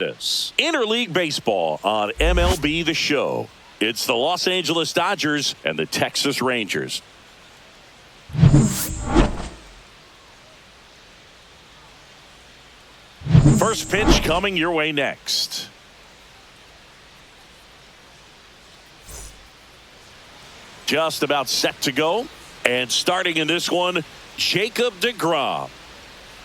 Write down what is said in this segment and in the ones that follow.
This interleague baseball on MLB The Show. It's the Los Angeles Dodgers and the Texas Rangers. First pitch coming your way next. Just about set to go. And starting in this one, Jacob deGrom.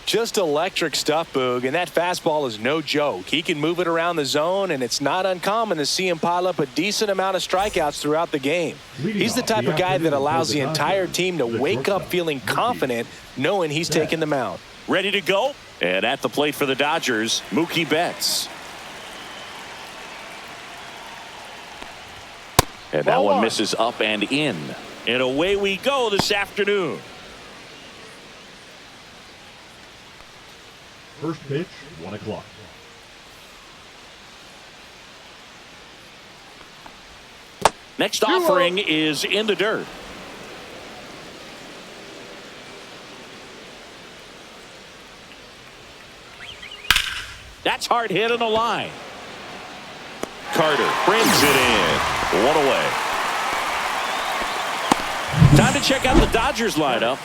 Just electric stuff, Boog, and that fastball is no joke. He can move it around the zone, and it's not uncommon to see him pile up a decent amount of strikeouts throughout the game. He's the type of guy that allows the entire team to wake up feeling confident, knowing he's taking the mound. Ready to go? And at the plate for the Dodgers, Mookie Betts. And that one misses up and in. And away we go this afternoon. First pitch, 1 o'clock. Next offering is in the dirt. That's hard hit on the line. Carter brings it in. 1 away. Time to check out the Dodgers lineup.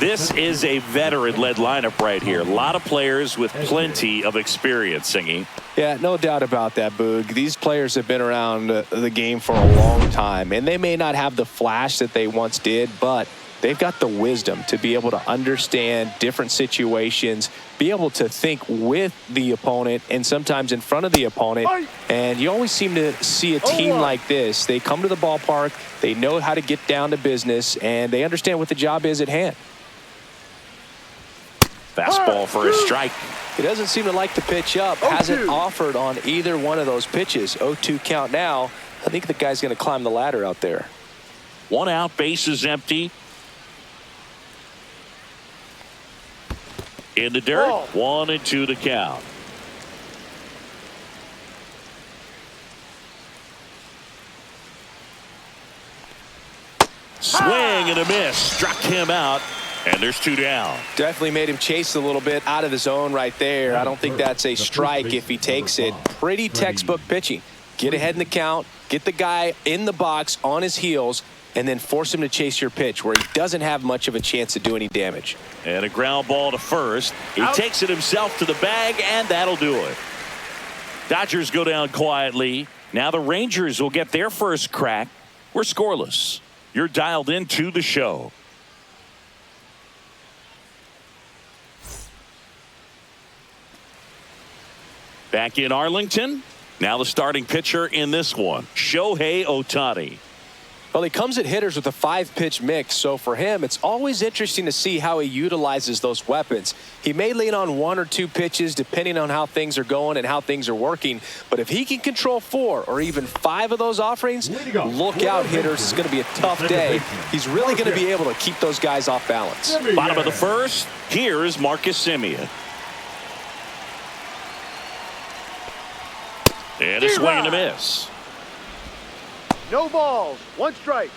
This is a veteran-led lineup right here. A lot of players with plenty of experience, Singy. Yeah, no doubt about that, Boog. These players have been around the game for a long time, and they may not have the flash that they once did, but they've got the wisdom to be able to understand different situations, be able to think with the opponent and sometimes in front of the opponent. And you always seem to see a team like this. They come to the ballpark, they know how to get down to business, and they understand what the job is at hand. Fastball for a strike. He doesn't seem to like to pitch up. Hasn't offered on either one of those pitches. 0-2 count now. I think the guy's going to climb the ladder out there. 1 out, base is empty. In the dirt, 1-2 to count. Swing and a miss. Struck him out. And there's 2 down. Definitely made him chase a little bit out of the zone right there. I don't think that's a strike if he takes it. Pretty textbook pitching. Get ahead in the count, get the guy in the box on his heels, and then force him to chase your pitch where he doesn't have much of a chance to do any damage. And a ground ball to first. He takes it himself to the bag, and that'll do it. Dodgers go down quietly. Now the Rangers will get their first crack. We're scoreless. You're dialed into the show. Back in Arlington. Now the starting pitcher in this one, Shohei Ohtani. Well, he comes at hitters with a 5-pitch mix, so for him, it's always interesting to see how he utilizes those weapons. He may lean on 1 or 2 pitches depending on how things are going and how things are working, but if he can control 4 or even 5 of those offerings, look out, hitters. It's going to be a tough day. He's really going to be able to keep those guys off balance. Bottom of the first, here is Marcus Semien. And a swing and a miss. No balls, 1 strike.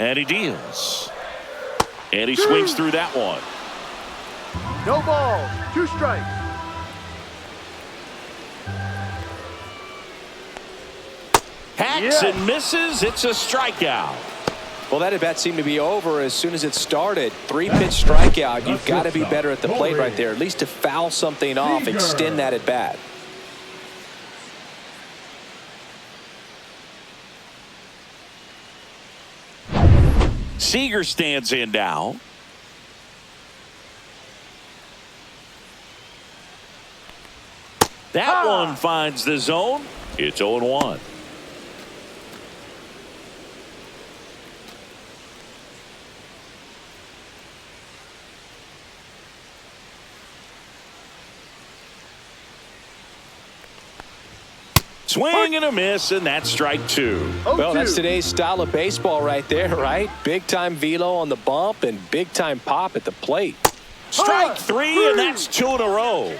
And he deals. And he swings through that one. No balls, 2 strikes. Hacks and misses. It's a strikeout. Well, that at bat seemed to be over as soon as it started. 3-pitch strikeout. You've got to be better at the plate right there, at least to foul something off, extend that at bat. Seager stands in now. That one finds the zone. It's 0-1. Swing and a miss, and that's strike 2. Well, that's today's style of baseball right there, right? Big-time velo on the bump and big-time pop at the plate. Strike 3, and that's 2 in a row.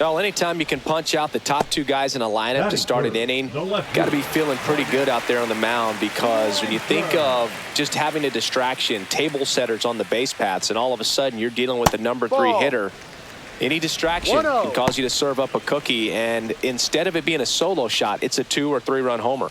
Well, anytime you can punch out the top two guys in a lineup to start an inning, got to be feeling pretty good out there on the mound, because when you think of just having a distraction, table setters on the base paths, and all of a sudden you're dealing with a number 3 hitter, any distraction can cause you to serve up a cookie, and instead of it being a solo shot, it's a 2 or 3 run homer.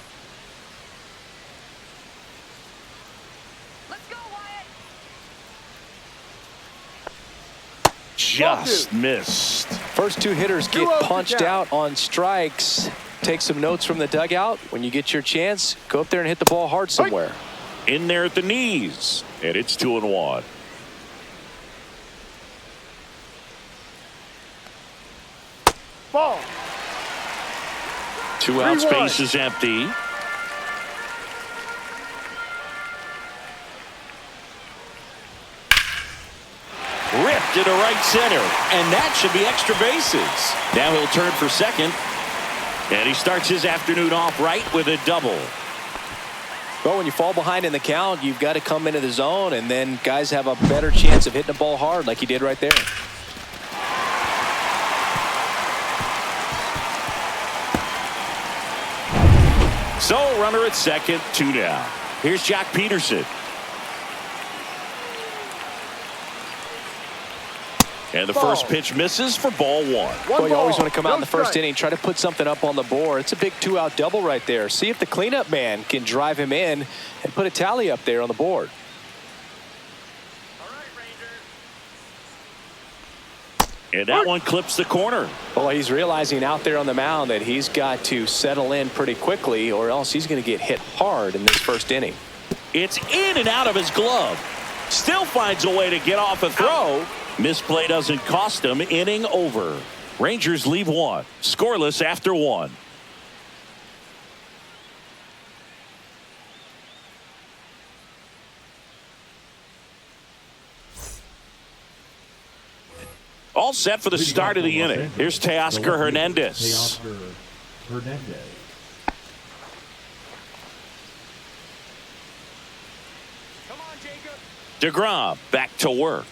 Just missed. First 2 hitters get punched out on strikes. Take some notes from the dugout. When you get your chance, go up there and hit the ball hard somewhere. In there at the knees, and it's 2-1. Ball. 2 out, space is empty. Ripped into right center, and that should be extra bases. Now he'll turn for second, and he starts his afternoon off right with a double. Well, when you fall behind in the count, you've got to come into the zone, and then guys have a better chance of hitting the ball hard like he did right there. So, runner at second, 2 down. Here's Jack Peterson. And the first pitch misses for ball 1. Well, you always want to come out in the first inning, try to put something up on the board. It's a big 2-out double right there. See if the cleanup man can drive him in and put a tally up there on the board. And that one clips the corner. Well, he's realizing out there on the mound that he's got to settle in pretty quickly, or else he's going to get hit hard in this first inning. It's in and out of his glove. Still finds a way to get off a throw. Misplay doesn't cost him. Inning over. Rangers leave 1. Scoreless after 1. All set for the start of the inning. Here's Teoscar Hernandez. DeGrom back to work.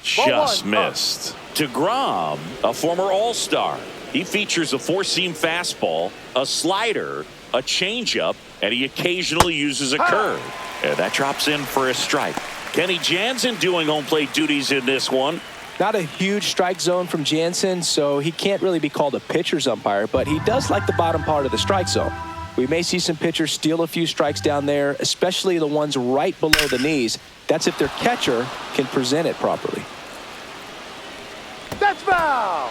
Just missed. DeGrom, a former All-Star. He features a 4-seam fastball, a slider, a changeup, and he occasionally uses a curve. And that drops in for a strike. Kenny Jansen doing home plate duties in this one. Not a huge strike zone from Jansen, so he can't really be called a pitcher's umpire, but he does like the bottom part of the strike zone. We may see some pitchers steal a few strikes down there, especially the ones right below the knees. That's if their catcher can present it properly. That's foul.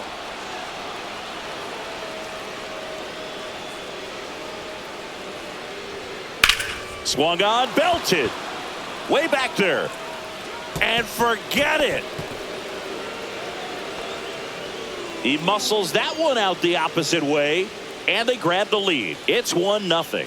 Swung on, belted. Way back there. And forget it. He muscles that one out the opposite way, and they grab the lead. It's 1-0.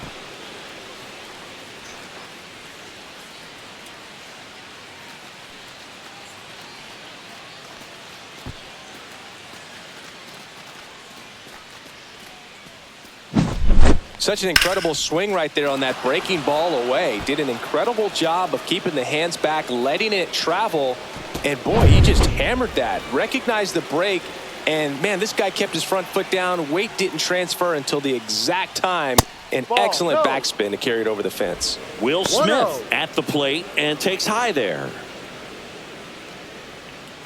Such an incredible swing right there on that breaking ball away. Did an incredible job of keeping the hands back, letting it travel. And boy, he just hammered that. Recognized the break. And man, this guy kept his front foot down. Weight didn't transfer until the exact time. An excellent backspin to carry it over the fence. Will Smith at the plate and takes high there.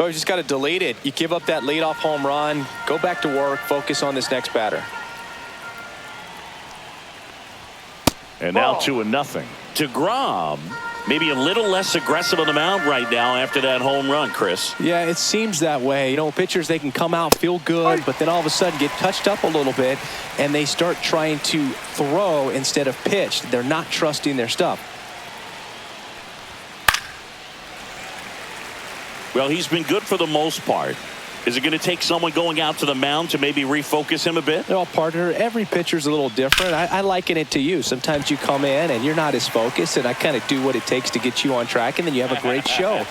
Oh, you just got to delete it. You give up that leadoff home run. Go back to work. Focus on this next batter. And now 2-0. DeGrom maybe a little less aggressive on the mound right now after that home run, Chris. Yeah, it seems that way. You know, pitchers, they can come out, feel good, but then all of a sudden get touched up a little bit, and they start trying to throw instead of pitch. They're not trusting their stuff. Well, he's been good for the most part. Is it going to take someone going out to the mound to maybe refocus him a bit? Well, partner, every pitcher's a little different. I liken it to you. Sometimes you come in and you're not as focused, and I kind of do what it takes to get you on track, and then you have a great show.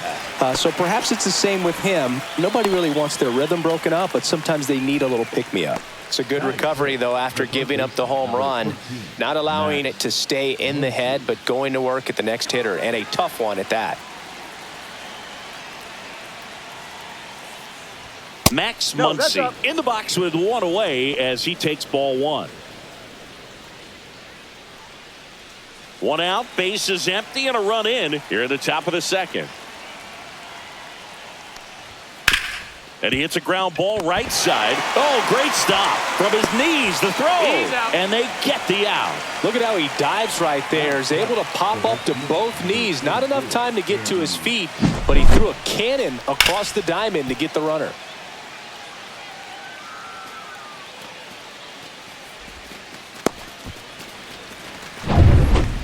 So perhaps it's the same with him. Nobody really wants their rhythm broken up, but sometimes they need a little pick-me-up. It's a good recovery, though, after giving up the home run. Not allowing it to stay in the head, but going to work at the next hitter, and a tough one at that. Max No, that's Muncy up. in the box with one away as he takes ball one. One out, base is empty, and a run in here at the top of the second. And he hits a ground ball right side. Oh, great stop. From his knees, the throw. And they get the out. Look at how he dives right there. He's able to pop up to both knees. Not enough time to get to his feet, but he threw a cannon across the diamond to get the runner.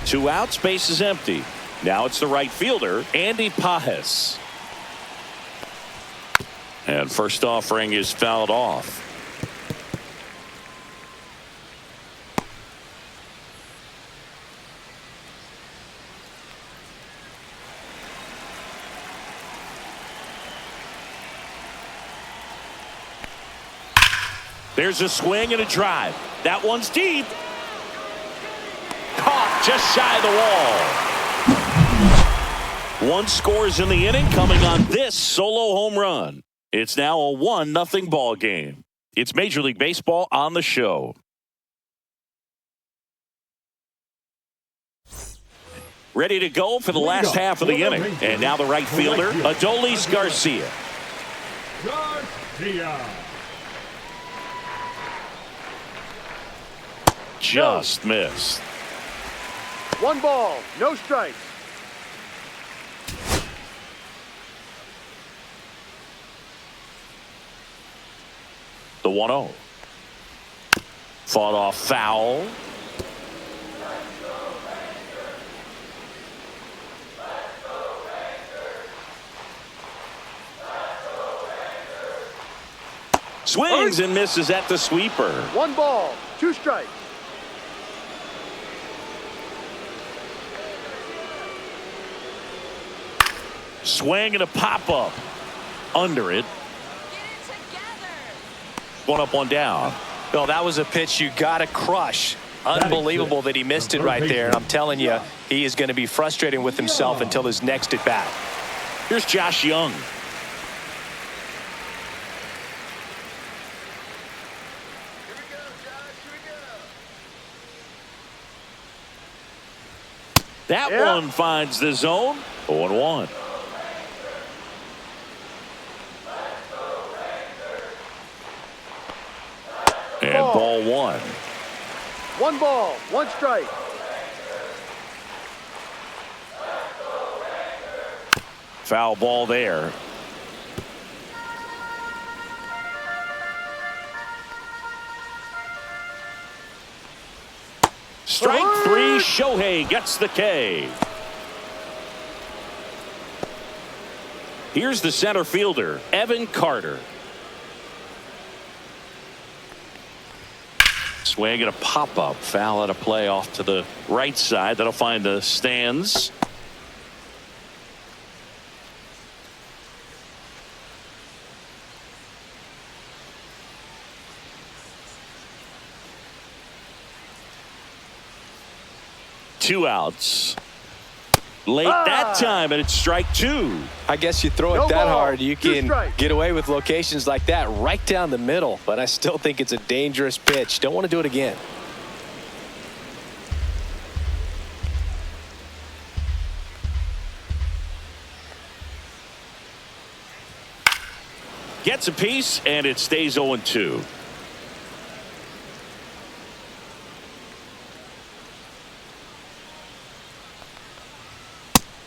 Two outs, base is empty. Now it's the right fielder, Andy Pajes. And first offering is fouled off. There's a swing and a drive. That one's deep. Caught just shy of the wall. One scores in the inning coming on this solo home run. It's now a 1-0 ball game. It's Major League Baseball on the show. Ready to go for the last half of the inning. And now the right fielder, Adolis Garcia. Just missed. 1 ball, no strikes. The 1-0. Fought off foul. Swings and misses at the sweeper. 1 ball, 2 strikes. Swing and a pop-up. Under it. One up, one down. Well, that was a pitch you got to crush. Unbelievable that he missed it right there. And I'm telling you, he is going to be frustrated with himself until his next at bat. Here's Josh Young. That one finds the zone. 0-1. And ball 1. 1 ball, 1 strike. Foul ball there. Strike 3, Shohei gets the K. Here's the center fielder, Evan Carter. Swing and a pop-up. Foul at a play off to the right side. That'll find the stands. Two outs. Late that time, and it's strike 2. I guess you throw it that hard, you can get away with locations like that right down the middle. But I still think it's a dangerous pitch. Don't want to do it again. Gets a piece, and it stays 0-2.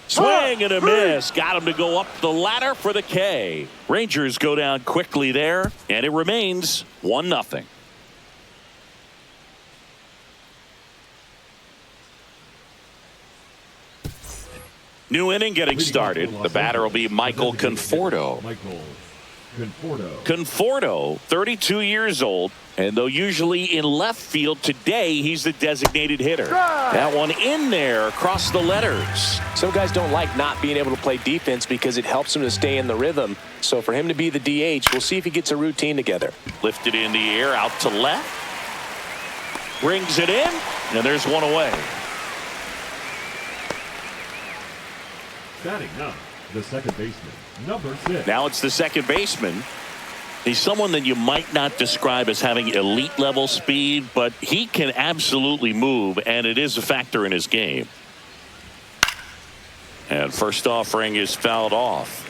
Swing and a miss. Got him to go up the ladder for the K. Rangers go down quickly there, and it remains 1-0. New inning getting started. The batter will be Michael Conforto. Conforto, 32 years old, and though usually in left field, today he's the designated hitter. That one in there across the letters. Some guys don't like not being able to play defense because it helps them to stay in the rhythm. So for him to be the DH, we'll see if he gets a routine together. Lifted in the air out to left. Brings it in, and there's one away. Batting up, the second baseman, number 6. Now it's the second baseman, He's someone that you might not describe as having elite level speed, but he can absolutely move, and it is a factor in his game. And first offering is fouled off.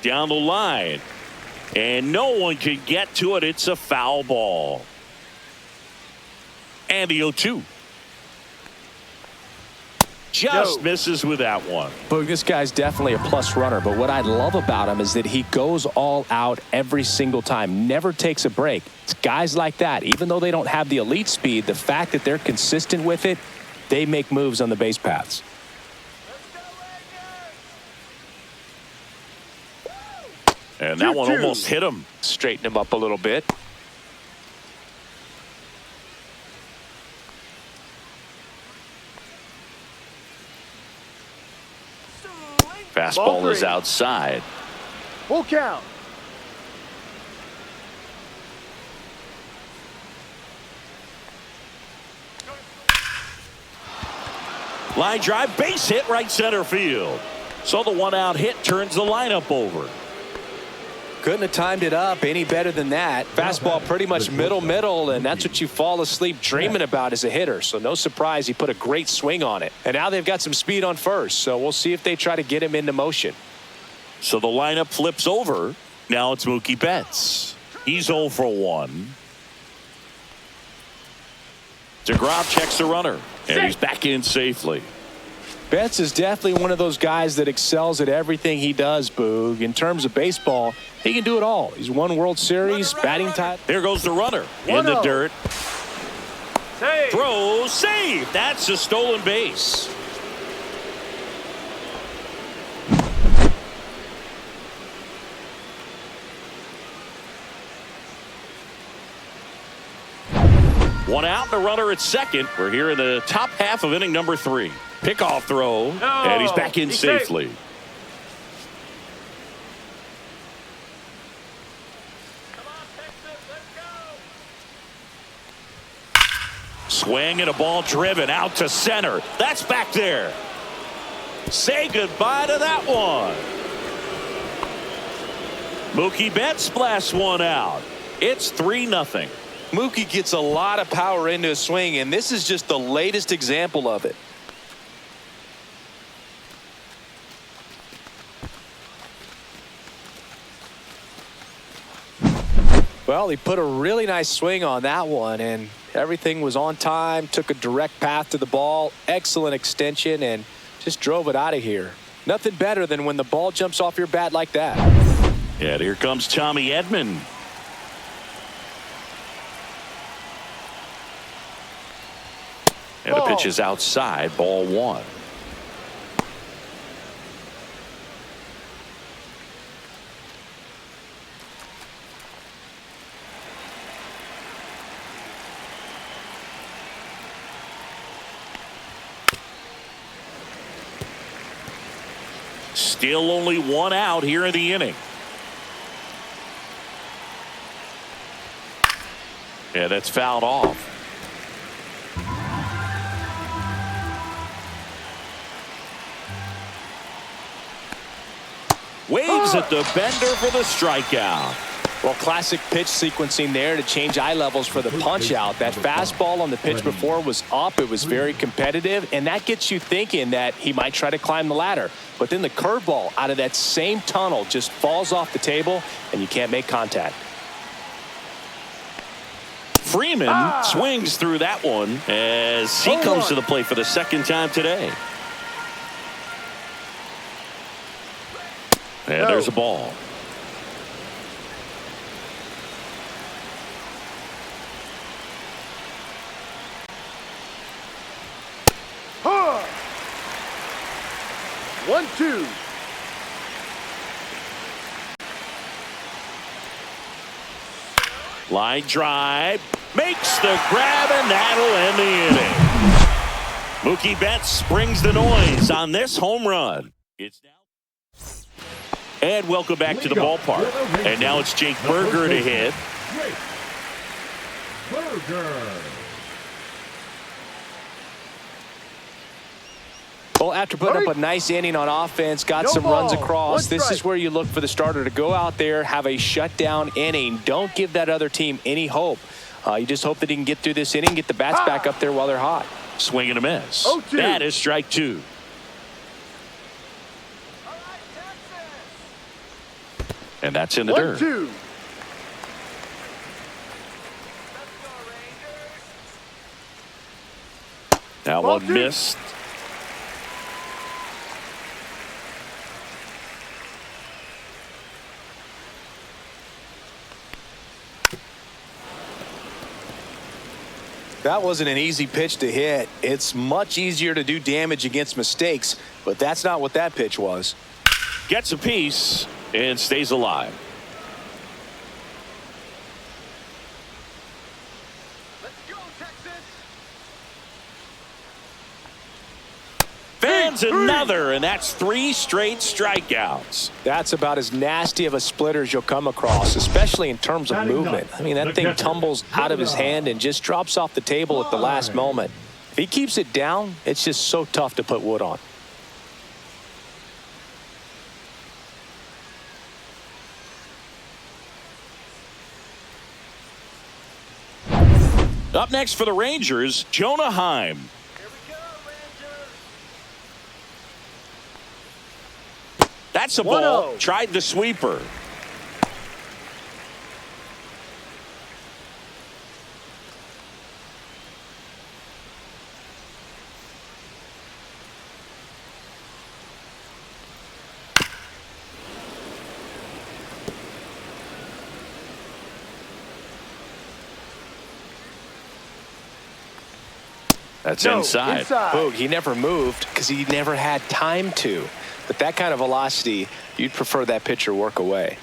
Down the line, and no one can get to it. It's a foul ball. And the 0-2. Just misses with that one. But this guy's definitely a plus runner, but what I love about him is that he goes all out every single time, never takes a break. It's guys like that, even though they don't have the elite speed, the fact that they're consistent with it, they make moves on the base paths. And that one almost hit him. Straighten him up a little bit. Fastball is outside. Full count. Line drive, base hit, right center field. So the 1-out hit turns the lineup over. Couldn't have timed it up any better than that. Fastball pretty much middle, and that's what you fall asleep dreaming about as a hitter. So no surprise he put a great swing on it. And now they've got some speed on first, so we'll see if they try to get him into motion. So the lineup flips over. Now it's Mookie Betts. He's 0 for 1. DeGrom checks the runner, and he's back in safely. Betts is definitely one of those guys that excels at everything he does, Boog. In terms of baseball, he can do it all. He's won World Series, batting title. There goes the runner in the dirt. Save. Throw, save. That's a stolen base. One out, the runner at second. We're here in the top half of inning number 3. Pickoff throw, and he's back in safely. Swing and a ball driven out to center. That's back there. Say goodbye to that one. Mookie Betts blasts one out. It's 3-0. Mookie gets a lot of power into his swing, and this is just the latest example of it. Well, he put a really nice swing on that one, and everything was on time, took a direct path to the ball, excellent extension, and just drove it out of here. Nothing better than when the ball jumps off your bat like that. And here comes Tommy Edman. And the pitch is outside, ball 1. Still only 1 out here in the inning. Yeah, that's fouled off. Waves at the bender for the strikeout. Well, classic pitch sequencing there to change eye levels for the punch out. That fastball on the pitch before was up. It was very competitive, and that gets you thinking that he might try to climb the ladder. But then the curveball out of that same tunnel just falls off the table, and you can't make contact. Freeman swings through that one as he comes to the plate for the second time today. And there's a ball. Huh. 1-2. Line drive, makes the grab, and that'll end the inning. Mookie Betts brings the noise on this home run. It's now. And welcome back to the ballpark. And now it's Jake Burger to hit. Well, after putting up a nice inning on offense, got some runs across, this is where you look for the starter to go out there, have a shutdown inning. Don't give that other team any hope. You just hope that he can get through this inning, get the bats back up there while they're hot. Swing and a miss. 0-2. That is strike two. And that's in the dirt. 1-2. That one missed. That wasn't an easy pitch to hit. It's much easier to do damage against mistakes, but that's not what that pitch was. Gets a piece and stays alive. Let's go, Texas. Fans another, and that's 3 straight strikeouts. That's about as nasty of a splitter as you'll come across, especially in terms of movement. I mean, that thing tumbles out of his hand and just drops off the table at the last moment. If he keeps it down, it's just so tough to put wood on. Up next for the Rangers, Jonah Heim. That's a ball. 1-0. Tried the sweeper. That's inside. Boog, he never moved because he never had time to. But that kind of velocity, you'd prefer that pitcher work away.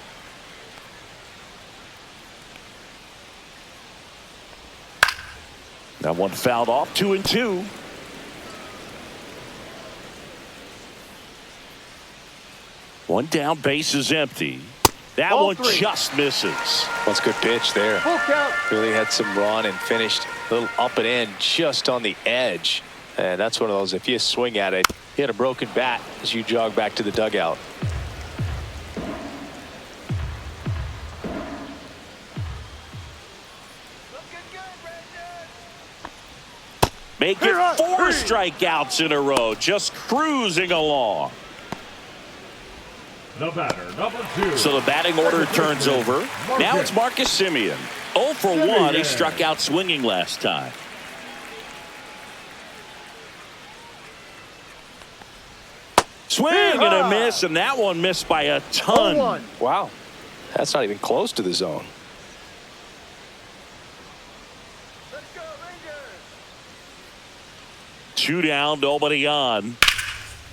That one fouled off. 2-2. One down, base is empty. That Ball one 3. just misses. That's a good pitch there. Full count. Really had some run and finished a little up and in just on the edge. And that's one of those, if you swing at it, you had a broken bat as you jog back to the dugout. Make it 4 strikeouts in a row, just cruising along. The batter, number 2. So the batting order turns over. Now it's Marcus Semien. 0 for 1. He struck out swinging last time. Swing and a miss, and that one missed by a ton. 0-1. Wow, that's not even close to the zone. Let's go, Rangers. 2 down, nobody on.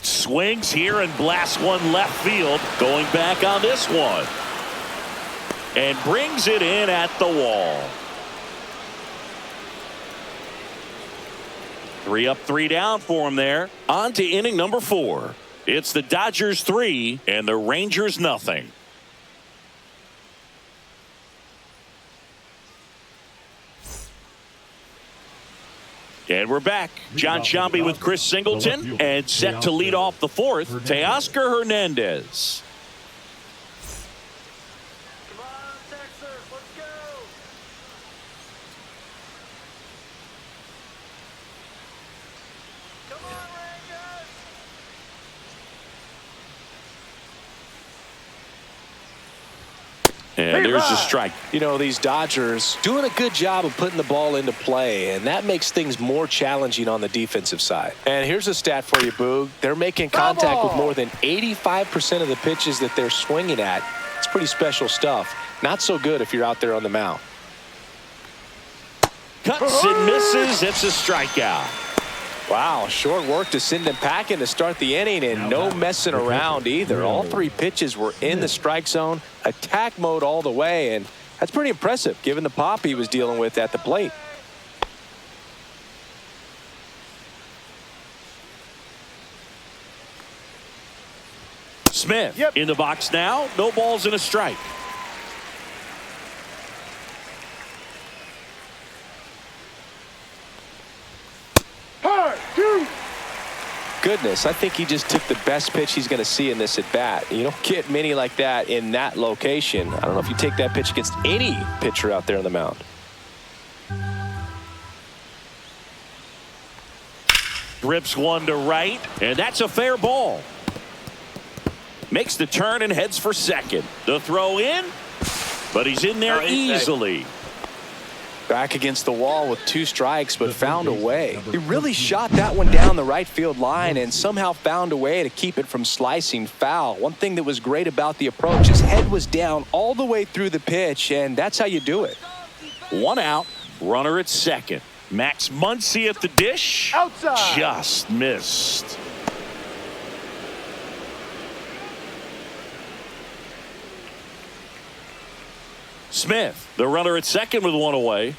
Swings here and blasts one left field. Going back on this one. And brings it in at the wall. 3 up, 3 down for him there. On to inning number 4. It's the Dodgers 3 and the Rangers nothing. And we're back. John Sciambi with Chris Singleton, and set to lead off the 4th, Teoscar Hernandez. Come on, Texas. Let's go. Come on, Rangers. And there's a strike. You know, these Dodgers doing a good job of putting the ball into play, and that makes things more challenging on the defensive side. And here's a stat for you, Boog. They're making contact with more than 85% of the pitches that they're swinging at. It's pretty special stuff. Not so good if you're out there on the mound. Cuts and misses. It's a strikeout. Wow, short work to send him packing to start the inning, and no messing around either. All 3 pitches were in the strike zone, attack mode all the way, and that's pretty impressive given the pop he was dealing with at the plate. Smith in the box now. No balls and a strike. goodness. I think he just took the best pitch he's going to see in this at-bat. You don't get many like that in that location. I don't know if you take that pitch against any pitcher out there on the mound. Rips one to right, and that's a fair ball. Makes the turn and heads for second. The throw in, but he's in there easily. Back against the wall with 2 strikes, but found a way. He really shot that one down the right field line and somehow found a way to keep it from slicing foul. One thing that was great about the approach, his head was down all the way through the pitch, and that's how you do it. 1 out, runner at second. Max Muncy at the dish. Outside. Just missed. Smith, the runner at second with 1 away.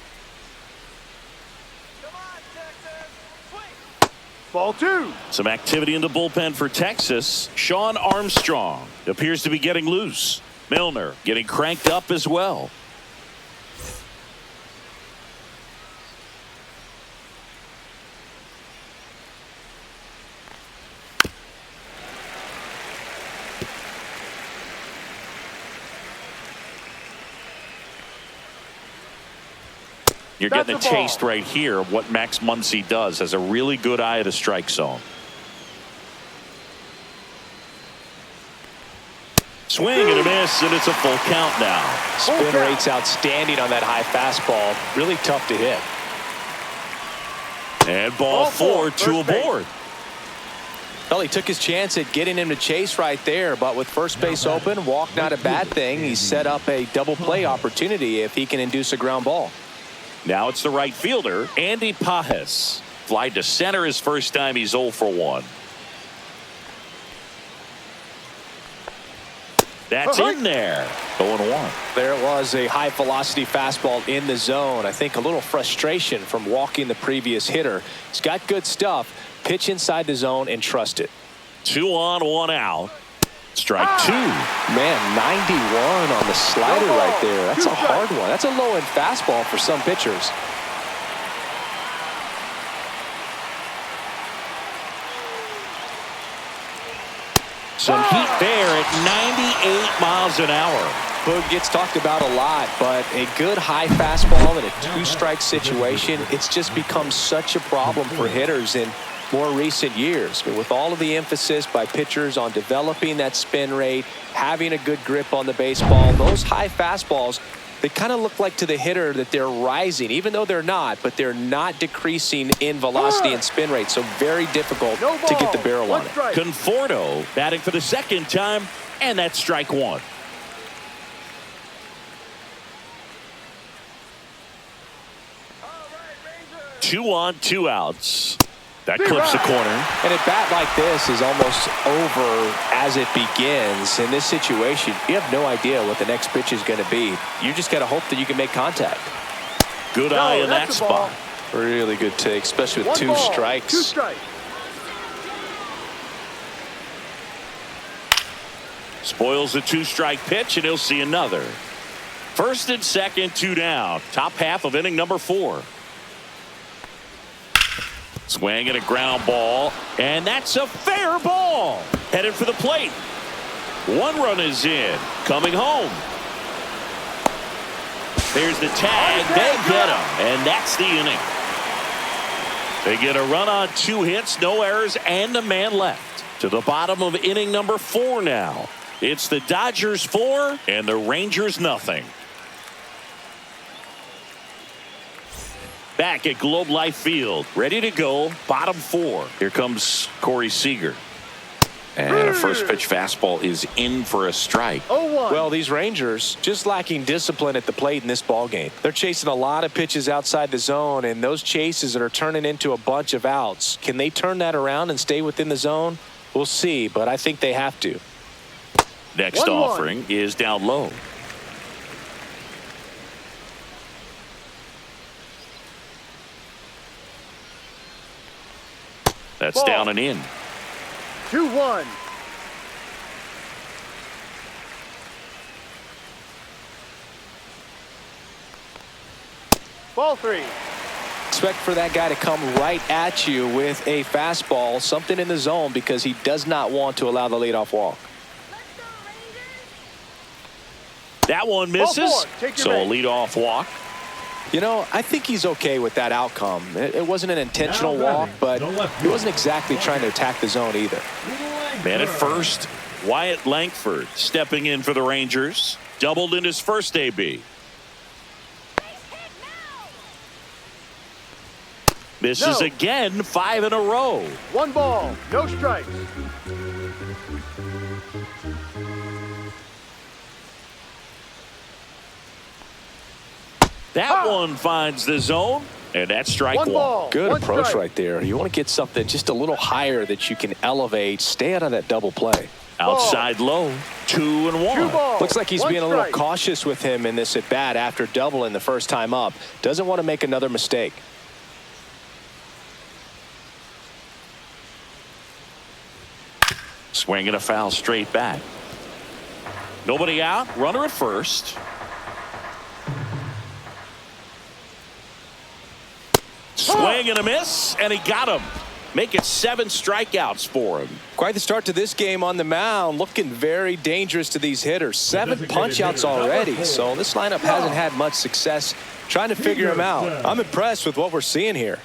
Come on, Texas. Swing. Ball 2. Some activity in the bullpen for Texas. Sean Armstrong appears to be getting loose. Milner getting cranked up as well. You're getting a taste right here of what Max Muncy does. Has a really good eye at the strike zone. Swing and a miss, and it's a full count now. Spin rate's outstanding on that high fastball. Really tough to hit. And ball 4, 2 aboard. Well, he took his chance at getting him to chase right there, but with first base open, walk not a bad thing. He set up a double play opportunity if he can induce a ground ball. Now it's the right fielder, Andy Pajes. Fly to center his first time. He's 0 for 1. That's in there. 0-1. There was a high velocity fastball in the zone. I think a little frustration from walking the previous hitter. He's got good stuff. Pitch inside the zone and trust it. 2 on, 1 out. Strike 2. Man, 91 on the slider right there. That's a hard one. That's a low-end fastball for some pitchers. Some heat there at 98 miles an hour. Boog gets talked about a lot, but a good high fastball in a 2-strike situation, it's just become such a problem for hitters in more recent years. But with all of the emphasis by pitchers on developing that spin rate, having a good grip on the baseball, those high fastballs, they kind of look like to the hitter that they're rising, even though they're not, but they're not decreasing in velocity and spin rate. So very difficult to get the barrel on it. Conforto batting for the second time, and that's strike 1. All right, Rangers. 2 on, 2 outs. That clips the corner. And a bat like this is almost over as it begins. In this situation, you have no idea what the next pitch is going to be. You just got to hope that you can make contact. Good eye in that spot. Really good take, especially with 2 strikes. 2 strikes. Spoils the 2-strike pitch, and he'll see another. First and second, 2 down. Top half of inning number 4. Swing and a ground ball, and that's a fair ball. Headed for the plate. 1 run is in. Coming home. There's the tag. They get him, and that's the inning. They get a run on 2 hits, no errors, and a man left. To the bottom of inning number 4 now. It's the Dodgers 4 and the Rangers nothing. Back at Globe Life Field, ready to go, bottom 4. Here comes Corey Seager. And a first pitch fastball is in for a strike. 0-1. Well, these Rangers just lacking discipline at the plate in this ball game. They're chasing a lot of pitches outside the zone, and those chases that are turning into a bunch of outs. Can they turn that around and stay within the zone? We'll see, but I think they have to. Next 1-1. offering is down low. That's Ball. down and in. 2-1. Ball 3. expect for that guy to come right at you with a fastball, something in the zone, because he does not want to allow the leadoff walk. That one misses. Take your So a man. leadoff walk. You know, I think he's okay with that outcome. It wasn't an intentional walk, but he wasn't exactly trying to attack the zone either. Man at first, Wyatt Langford stepping in for the Rangers. Doubled in his first AB. Misses No. again, 5 in a row. 1 ball, no strikes. That one finds the zone, and that's strike 1 one. ball, Good 1 approach strike. right there. You want to get something just a little higher that you can elevate. Stay out of that double play. Outside low, 2 and 1. 2 balls. Looks like he's 1 being a little strike. cautious with him in this at bat after doubling the first time up. Doesn't want to make another mistake. Swinging a foul straight back. Nobody out. Runner at first. Swing and a miss, and he got him. Make it 7 strikeouts for him. Quite the start to this game on the mound. Looking very dangerous to these hitters. 7 punch-outs already. So this lineup hasn't had much success trying to figure him out. I'm impressed with what we're seeing here.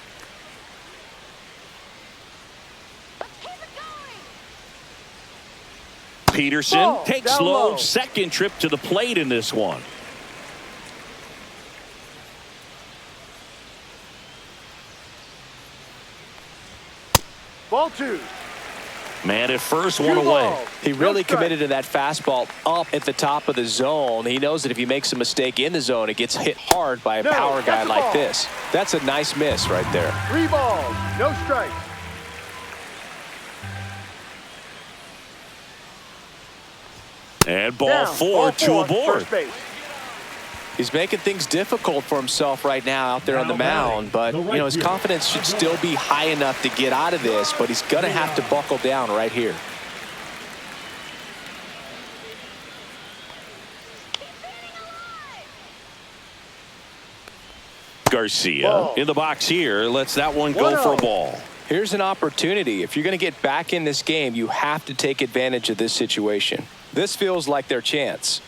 Peterson Ball, takes down low. low. Second trip to the plate in this one. Ball 2. Man at first, 2 one away. balls, He no really strike. committed to that fastball up at the top of the zone. He knows that if he makes a mistake in the zone, it gets hit hard by a No, power that's guy a like ball. this. That's a nice miss right there. 3 balls, no strikes. And ball Down, 4, ball 2 4, aboard. first base. He's making things difficult for himself right now out there on the mound, but you know his confidence should still be high enough to get out of this, but he's going to have to buckle down right here. Garcia Ball. in the box here. Lets that one go 1-0. for a ball. Here's an opportunity. If you're going to get back in this game, you have to take advantage of this situation. This feels like their chance.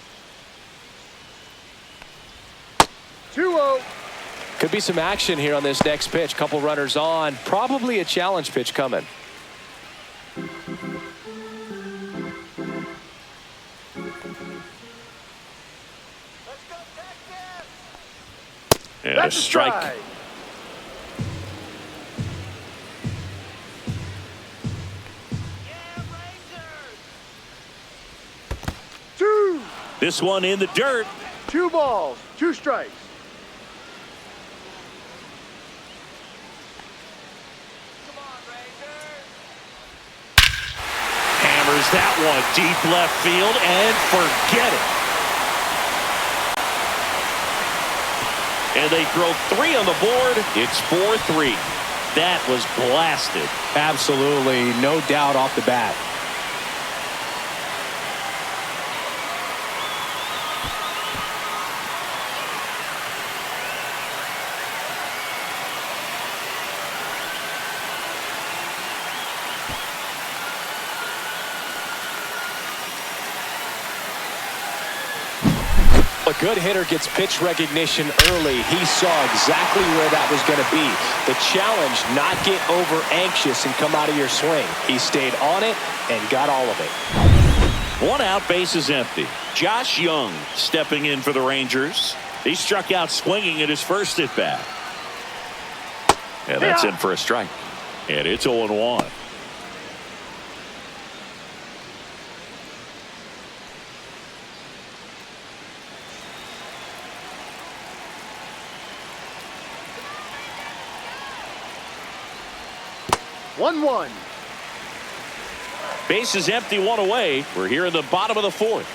2-0. Could be some action here on this next pitch. Couple runners on. Probably a challenge pitch coming. Let's go, Texas! And That's a strike. Yeah, Rangers! 2. This one in the dirt. 2 balls, 2 strikes. Come on, Rangers! Hammers that one deep left field and forget it. And they throw 3 on the board. It's 4-3. That was blasted. Absolutely, no doubt off the bat. A good hitter gets pitch recognition early. He saw exactly where that was going to be. The challenge, not get over anxious and come out of your swing. He stayed on it and got all of it. 1 out, bases empty. Josh Young stepping in for the Rangers. He struck out swinging at his first at bat. And that's in for a strike. And it's 0-1. One one. Bases empty, 1 away. We're here in the bottom of the 4th.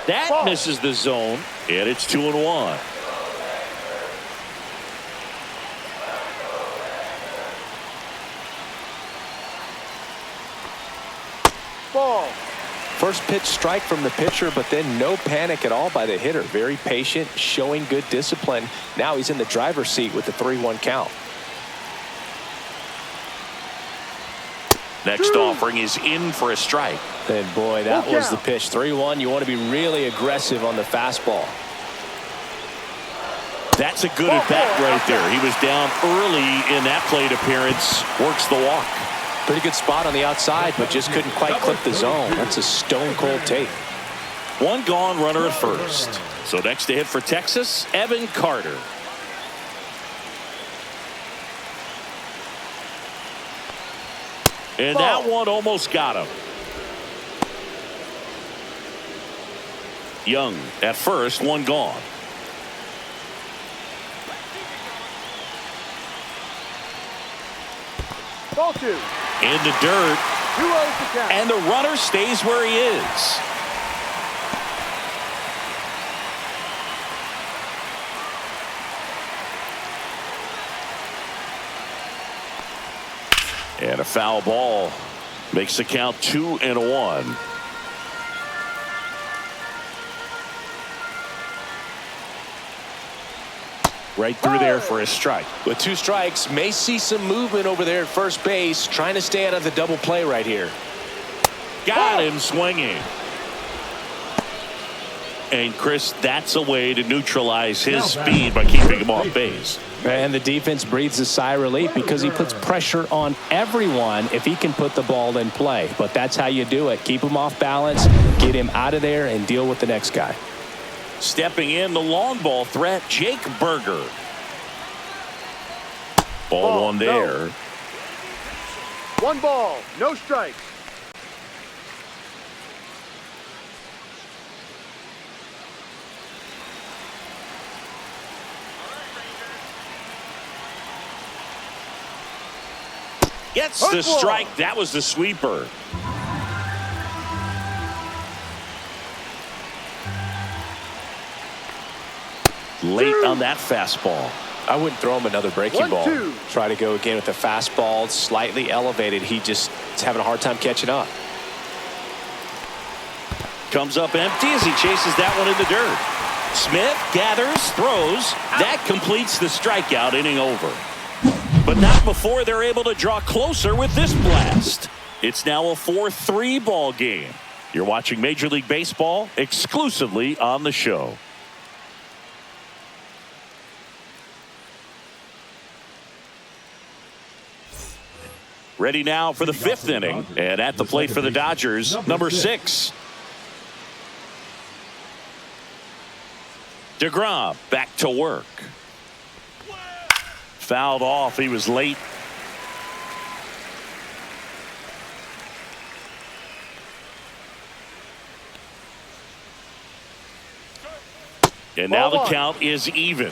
That Ball. misses the zone, and it's 2-1. Ball. First pitch strike from the pitcher, but then no panic at all by the hitter. Very patient, showing good discipline. Now he's in the driver's seat with the 3-1 count. Next offering is in for a strike. And boy, that was the pitch. 3-1. You want to be really aggressive on the fastball. That's a good at bat right there. He was down early in that plate appearance. Works the walk. Pretty good spot on the outside, but just couldn't quite clip the zone. That's a stone-cold take. One gone, runner at first. So next to hit for Texas, Evan Carter. And that one almost got him. Young at first, one gone. Ball 2. In the dirt. 2-0 to count. And the runner stays where he is. And a foul ball makes the count 2-1. Right through there for a strike. With 2 strikes, may see some movement over there at first base, trying to stay out of the double play right here. Got him swinging. And Chris, that's a way to neutralize his speed by keeping him off base. And the defense breathes a sigh of relief because he puts pressure on everyone if he can put the ball in play. But that's how you do it. Keep him off balance, get him out of there, and deal with the next guy. Stepping in, the long ball threat, Jake Berger. Ball one there. 1 ball, no strikes. Gets the strike. That was the sweeper. Late on that fastball. I wouldn't throw him another breaking ball. 1-2. Try to go again with the fastball, slightly elevated. He just is having a hard time catching up. Comes up empty as he chases that one in the dirt. Smith gathers, throws. That completes the strikeout, inning over. But not before they're able to draw closer with this blast. It's now a 4-3 ball game. You're watching Major League Baseball exclusively on the show. Ready now for the 5th inning. And at the plate for the Dodgers, number 6. DeGrom back to work. Fouled off. He was late. And now the count is even.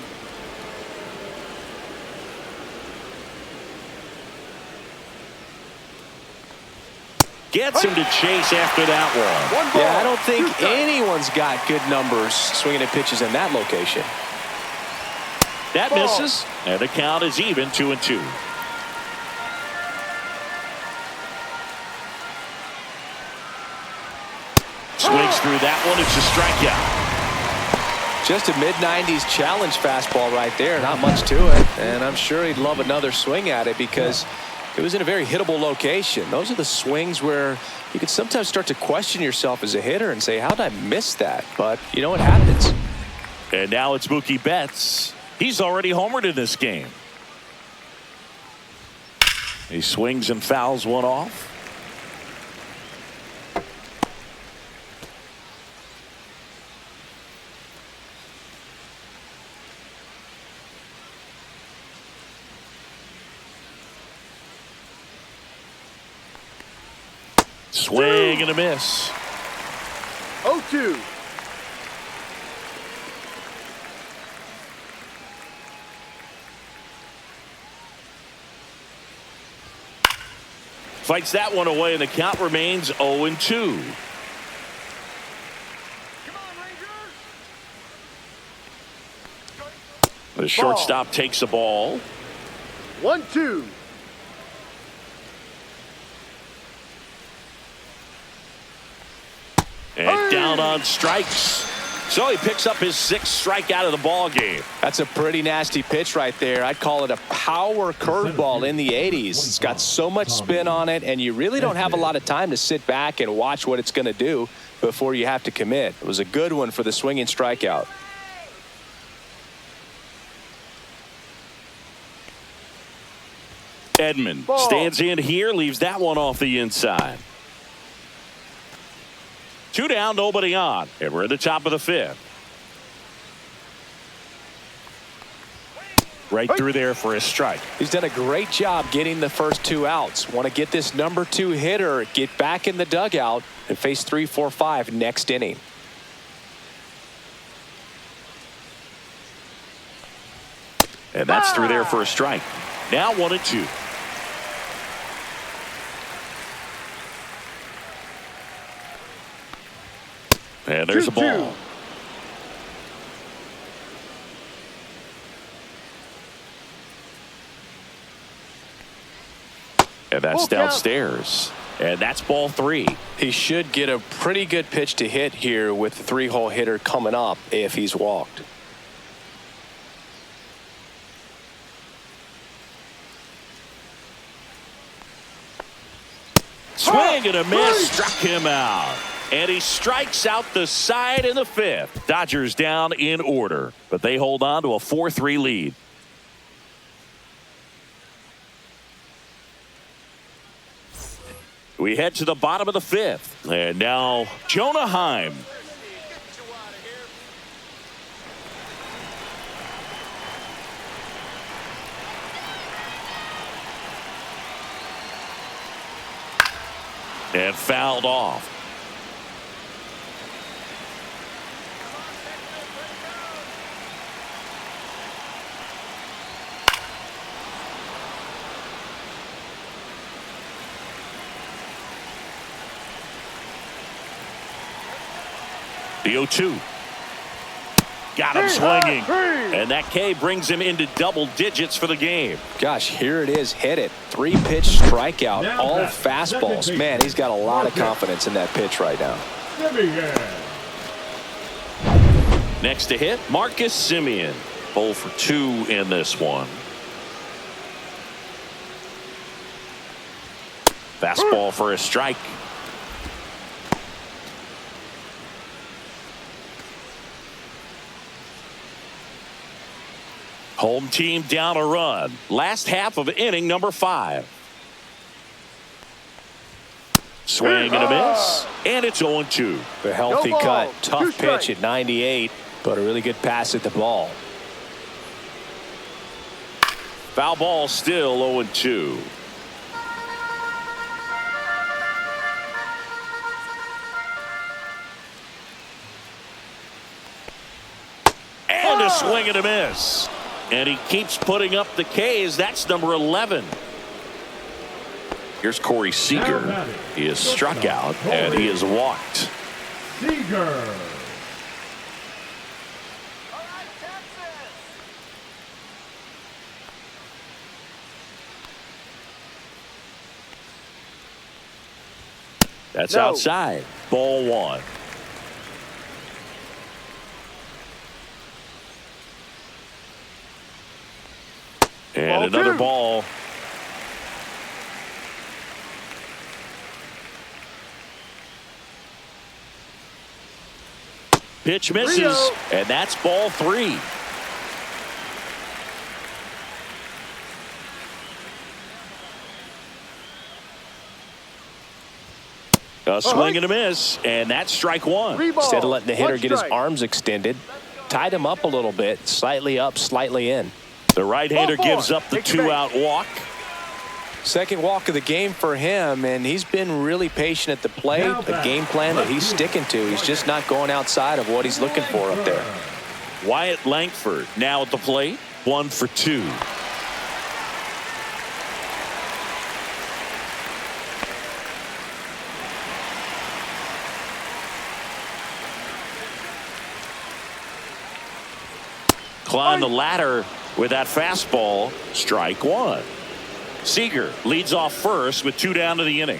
Gets him to chase after that one. Yeah, I don't think anyone's got good numbers swinging at pitches in that location. That misses, and the count is even, 2-2. Swings through that one. It's a strikeout. Just a mid-90s challenge fastball right there. Not much to it, and I'm sure he'd love another swing at it because it was in a very hittable location. Those are the swings where you can sometimes start to question yourself as a hitter and say, how did I miss that? But you know what happens. And now it's Mookie Betts. He's already homered in this game. He swings and fouls one off. Swing and a miss. 0-2. Fights that one away, and the count remains 0-2. The shortstop takes a ball. 1-2. down on strikes. So he picks up his 6th strikeout of the ball game. That's a pretty nasty pitch right there. I'd call it a power curveball in the 80s. It's got so much spin on it, and you really don't have a lot of time to sit back and watch what it's going to do before you have to commit. It was a good one for the swinging strikeout. Edman stands in here, leaves that one off the inside. 2 down, nobody on, and we're at the top of the 5th. Right through there for a strike. He's done a great job getting the first 2 outs. Want to get this number 2 hitter, get back in the dugout, and face 3, 4, 5 next inning. And that's through there for a strike. Now 1-2. And there's a ball. And that's downstairs. And that's ball 3. He should get a pretty good pitch to hit here with the 3-hole hitter coming up if he's walked. Swing and a miss, struck him out. And he strikes out the side in the 5th. Dodgers down in order, but they hold on to a 4-3 lead. We head to the bottom of the 5th. And now Jonah Heim. And fouled off. The 0-2. Got him swinging. And that K brings him into double digits for the game. Gosh, here it is. Hit it. 3-pitch strikeout. All fastballs. Man, he's got a lot of confidence in that pitch right now. Next to hit, Marcus Semien. 0 for 2 in this one. Fastball for a strike. Home team down a run. Last half of inning number 5. Swing and a miss. And it's 0-2. A healthy No ball. cut. Tough 2 pitch strikes. at 98, but a really good pass at the ball. Foul ball still 0-2. And a swing and a miss. And he keeps putting up the K's. That's number 11. Here's Corey Seager. He is struck out and he is walked. Seager. That's No. outside. Ball 1. And Ball another 2. ball. Pitch misses, Rio. and that's ball 3. A swing and a miss, and that's strike 1. 3 balls. Instead of letting the hitter 1 get his strike. arms extended, tied him up a little bit, slightly up, slightly in. The right-hander Ball 4. gives up the Take your 2-out walk. Second walk of the game for him, and he's been really patient at the plate. A game plan that he's sticking to. He's just not going outside of what he's looking for up there. Wyatt Langford now at the plate. 1 for 2. Climb the ladder with that fastball. Strike 1. Seager leads off first with 2 down to the inning.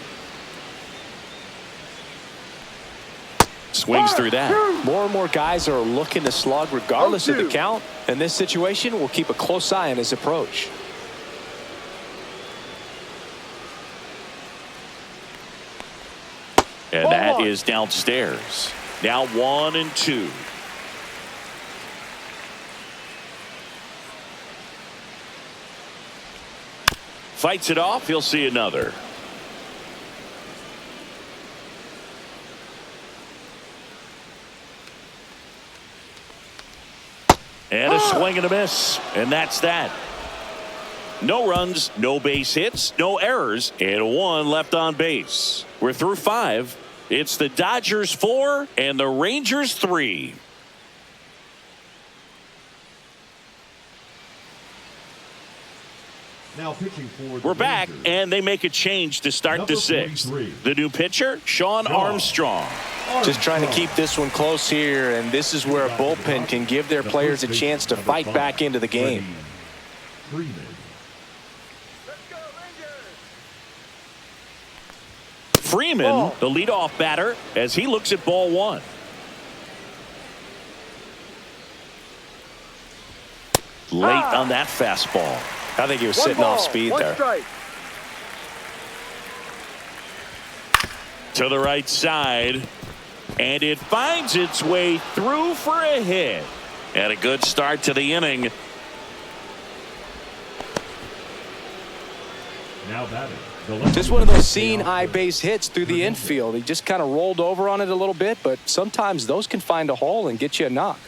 swings through that. More and more guys are looking to slug regardless of the count. In this situation, we'll keep a close eye on his approach. And that is downstairs. Now 1-2. Fights it off. He'll see another. And a swing and a miss. And that's that. No runs, no base hits, no errors, and 1 left on base. We're through 5. It's the Dodgers 4 and the Rangers 3. Now pitching for We're back, and they make a change to start the 6th. The new pitcher, Sean Armstrong. Just trying to keep this one close here, and this is where a bullpen can give their players a chance to fight back into the game. Freeman. Freeman, the leadoff batter, as he looks at ball 1. Late on that fastball. I think he was sitting off speed there. Strike. To the right side, and it finds its way through for a hit. And a good start to the inning. Now batting. Just one of those seeing eye base hits through the infield. He just kind of rolled over on it a little bit, but sometimes those can find a hole and get you a knock.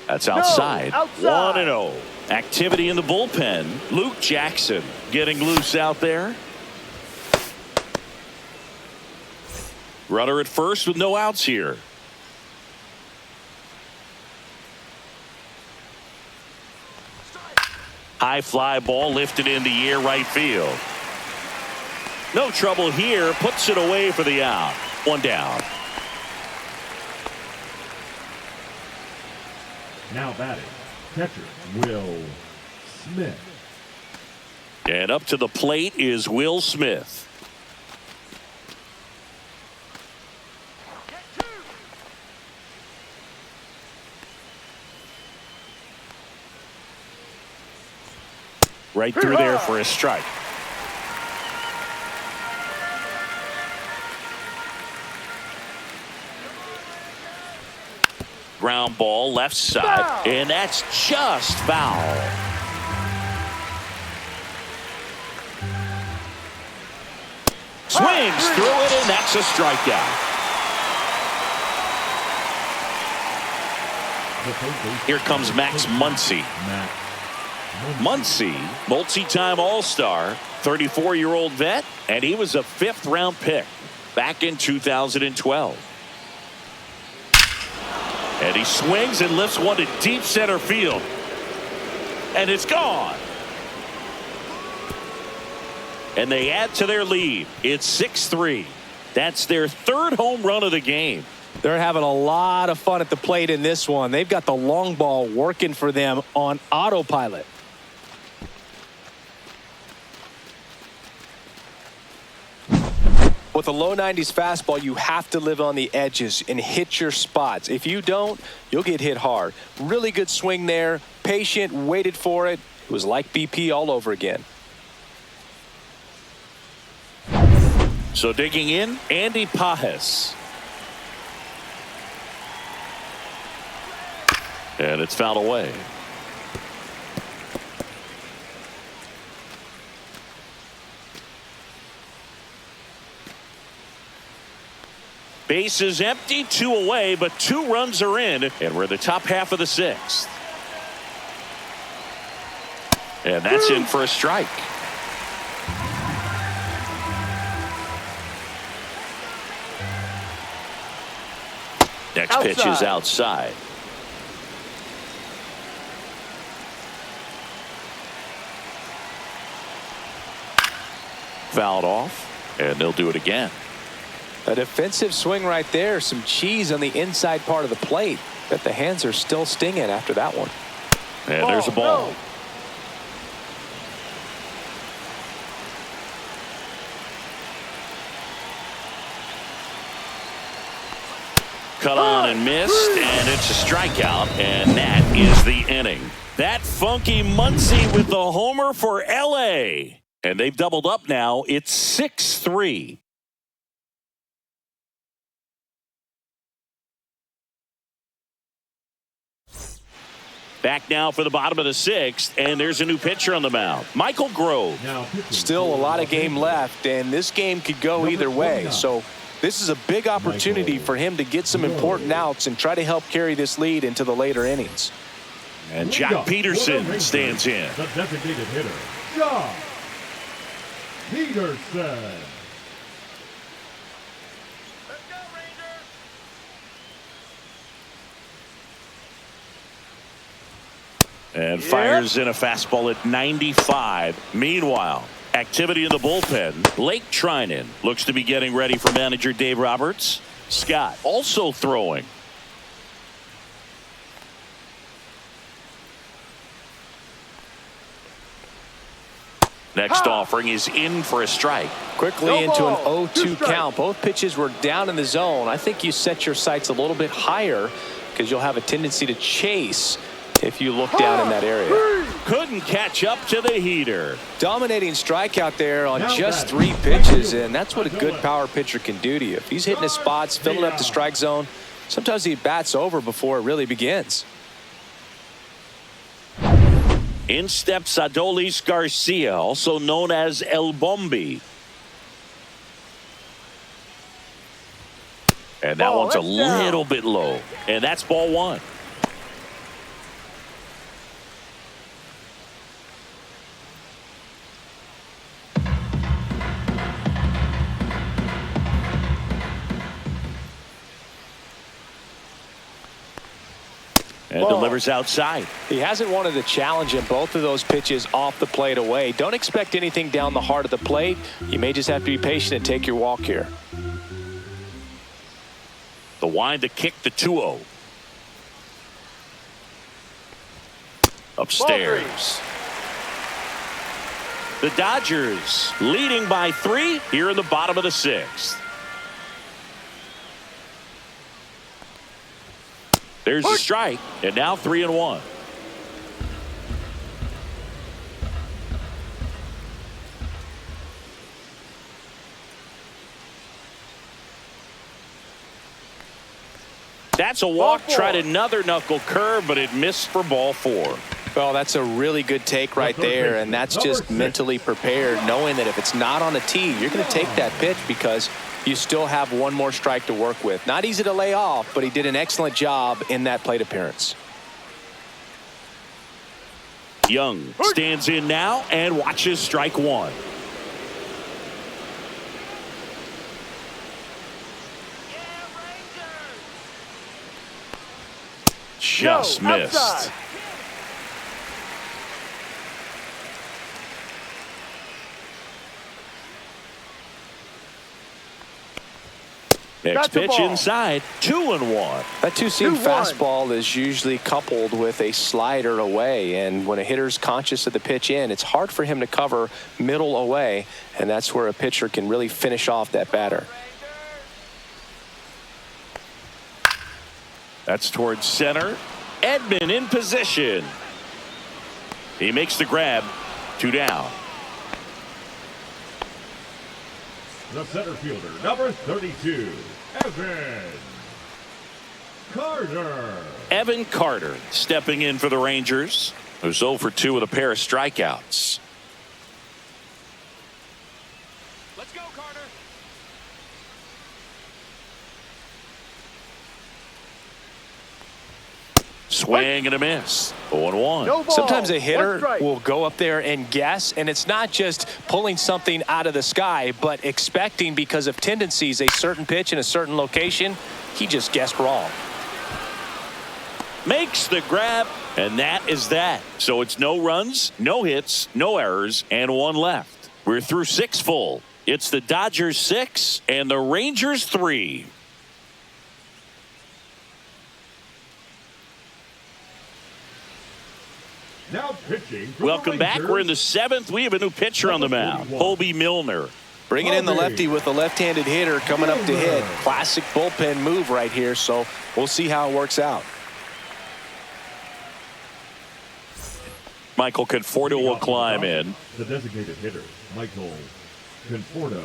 That's outside. No, outside. 1-0. Activity in the bullpen. Luke Jackson getting loose out there. Runner at first with no outs here. High fly ball lifted in the air, right field. No trouble here. Puts it away for the out. 1 down. Now batting. Catcher Will Smith. And up to the plate is Will Smith. Right through there for a strike. Ground ball left side, and that's just foul. Swings through it, and that's a strikeout. Here comes Max Muncy. Muncy, multi-time All-Star, 34-year-old vet, and he was a 5th-round pick back in 2012. And he swings and lifts one to deep center field. And it's gone. And they add to their lead. It's 6-3. That's their 3rd home run of the game. They're having a lot of fun at the plate in this one. They've got the long ball working for them on autopilot. With a low 90s fastball, you have to live on the edges and hit your spots. If you don't, you'll get hit hard. Really good swing there. Patient, waited for it. It was like BP all over again. So digging in, Andy Pajes. And it's fouled away. Base is empty, 2 away, but 2 runs are in, and we're in the top half of the 6th. And that's in for a strike. Next pitch is outside. Fouled off, and they'll do it again. A defensive swing right there. Some cheese on the inside part of the plate. Bet the hands are still stinging after that one. And there's a ball. No. Cut on and missed, and it's a strikeout, and that is the inning. That funky Muncy with the homer for L.A. And they've doubled up now. It's 6-3. Back now for the bottom of the sixth, and there's a new pitcher on the mound. Michael Grove. Now pitching Still a for lot the of game left, and this game could go either way. So this is a big opportunity for him to get some important outs and try to help carry this lead into the later innings. And Jock Peterson stands in. The designated hitter, Jock Peterson. Let's go, Rangers. And fires in a fastball at 95. Meanwhile, activity in the bullpen. Blake Trinan looks to be getting ready for manager Dave Roberts. Scott also throwing. Next offering is in for a strike. Quickly No into an ball. 0-2 Two strikes. count. Both pitches were down in the zone. I think you set your sights a little bit higher because you'll have a tendency to chase if you look down in that area. Couldn't catch up to the heater. Dominating strikeout there on Now just batting. 3 pitches, and that's what a good power pitcher can do to you. If he's hitting his spots, filling up the strike zone, sometimes he bats over before it really begins. In steps Adolis Garcia, also known as El Bombi. And that Ball, one's a that's down. little bit low. And that's ball one. And Ball. delivers outside. He hasn't wanted a challenge in both of those pitches off the plate away. Don't expect anything down the heart of the plate. You may just have to be patient and take your walk here. The wind to kick the 2-0. Upstairs. The Dodgers leading by 3 here in the bottom of the sixth. There's a strike, and now 3-1. That's a walk. Ball Tried four. another knuckle curve, but it missed for ball 4. Well, that's a really good take right there, and that's just mentally prepared, knowing that if it's not on a tee, you're going to take that pitch because you still have one more strike to work with. Not easy to lay off, but he did an excellent job in that plate appearance. Young stands in now and watches strike 1. Just No, missed. outside. Next That's a pitch ball. inside. 2-1. That two-seam 2-1. fastball is usually coupled with a slider away, and when a hitter's conscious of the pitch in, it's hard for him to cover middle away, and that's where a pitcher can really finish off that batter. That's towards center. Edman in position. He makes the grab. 2 down. The center fielder, number 32, Evan Carter. Evan Carter stepping in for the Rangers, who's 0 for 2 with a pair of strikeouts. Let's go, Carter. Swing and a miss. 0-1. No ball. Sometimes a One hitter strike. will go up there and guess, and it's not just pulling something out of the sky, but expecting because of tendencies a certain pitch in a certain location. He just guessed wrong. Makes the grab, and that is that. So it's no runs, no hits, no errors, and 1 left. We're through 6 full. It's the Dodgers 6 and the Rangers 3. Now pitching. For Welcome the back. Rangers, We're in the 7th. We have a new pitcher on the mound, Hobie Milner. Bringing in the lefty with a left-handed hitter coming up to hit. Classic bullpen move right here, so we'll see how it works out. Michael Conforto will climb in. The designated hitter, Michael Conforto.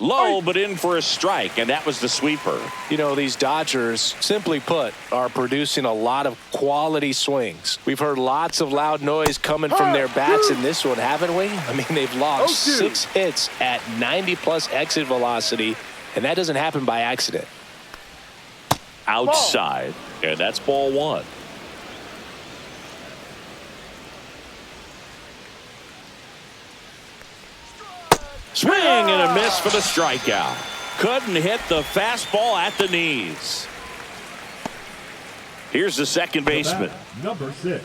Low, but in for a strike, and that was the sweeper. You know, these Dodgers, simply put, are producing a lot of quality swings. We've heard lots of loud noise coming from their bats in this one, haven't we? I mean, they've logged 6 hits at 90-plus exit velocity, and that doesn't happen by accident. Outside, and that's ball 1. Swing and a miss for the strikeout. Couldn't hit the fastball at the knees. Here's the second baseman. Number 6.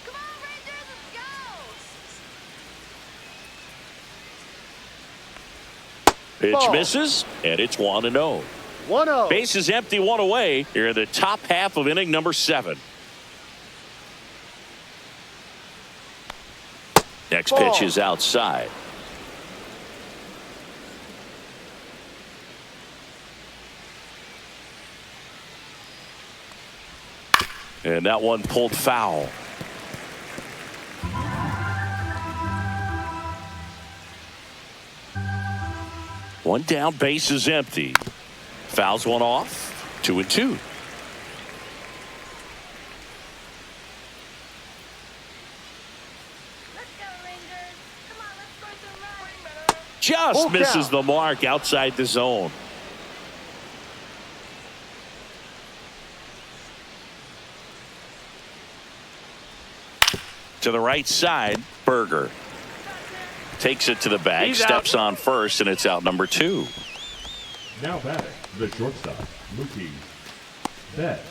Come on, Rangers, let's go! Pitch Ball. misses, and it's 1-0. 1-0. Base is empty, 1 away. Here in the top half of inning number 7. Next Ball. pitch is outside. And that one pulled foul. One down, base is empty. Fouls one off. 2-2. Let's go, Rangers! Come on, let's score some runs! Just Full misses count. the mark outside the zone. To the right side, Berger takes it to the bag, He's steps out. on first, and it's out number 2. Now batting, the shortstop, Mookie Betts.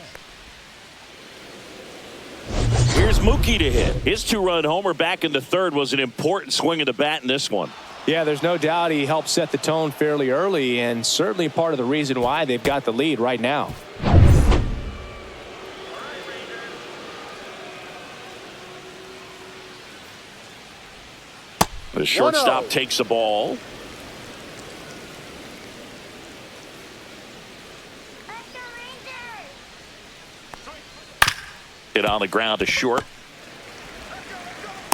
Here's Mookie to hit. His 2-run homer back in the 3rd was an important swing of the bat in this one. Yeah, there's no doubt he helped set the tone fairly early, and certainly part of the reason why they've got the lead right now. The shortstop 1-0. takes the ball. Let's go, Rangers! Hit on the ground to short.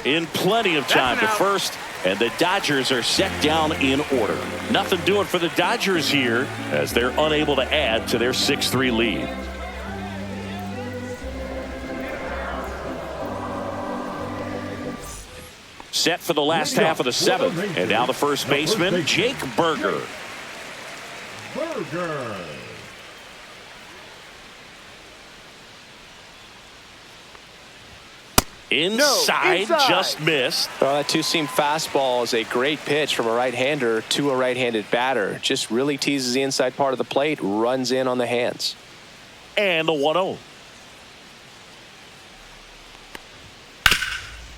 In plenty of time to first, and the Dodgers are set down in order. Nothing doing for the Dodgers here as they're unable to add to their 6-3 lead. Set for the last half of the 7th, and now the first baseman, Jake Berger. Burger. Inside, inside. just missed. Well, that two-seam fastball is a great pitch from a right-hander to a right-handed batter. Just really teases the inside part of the plate, runs in on the hands. And the 1-0.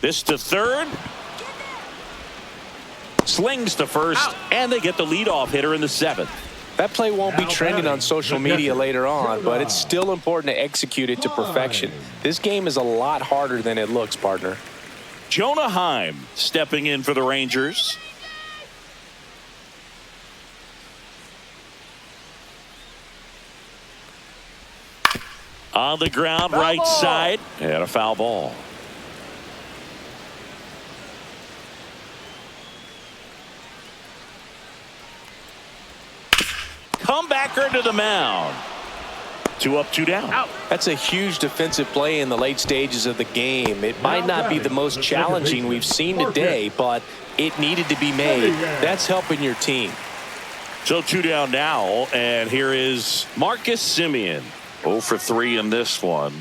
This to third. Slings to first, and they get the leadoff hitter in the 7th. That play won't be Now trending on batting, social the media catcher, later on, but it's Jordan. still important to execute it to perfection. This game is a lot harder than it looks, partner. Jonah Heim stepping in for the Rangers. On the ground, Foul right ball. side, and a foul ball. Comebacker to the mound. 2 up, 2 down. That's a huge defensive play in the late stages of the game. It might not be the most challenging we've seen today, but it needed to be made. That's helping your team. So 2 down now, and here is Marcus Semien. 0 for 3 in this one.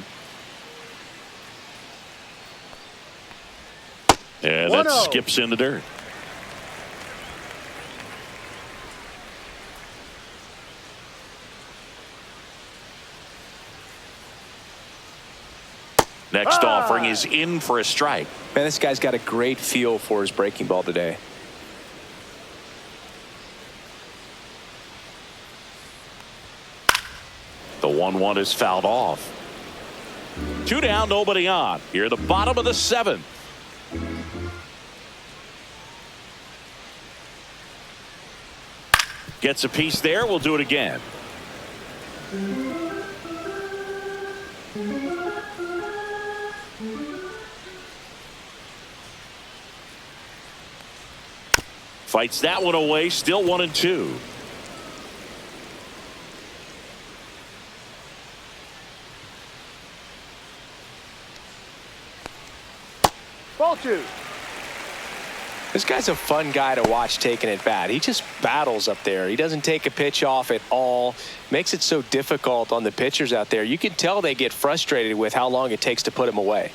And that 1-0. skips in the dirt. Next offering is in for a strike. Man, this guy's got a great feel for his breaking ball today. The 1-1 is fouled off. 2 down, nobody on. Here, the bottom of the 7th. Gets a piece there. We'll do it again. Fights that one away. Still 1-2. Ball 2. This guy's a fun guy to watch taking at bat. He just battles up there. He doesn't take a pitch off at all. Makes it so difficult on the pitchers out there. You can tell they get frustrated with how long it takes to put him away.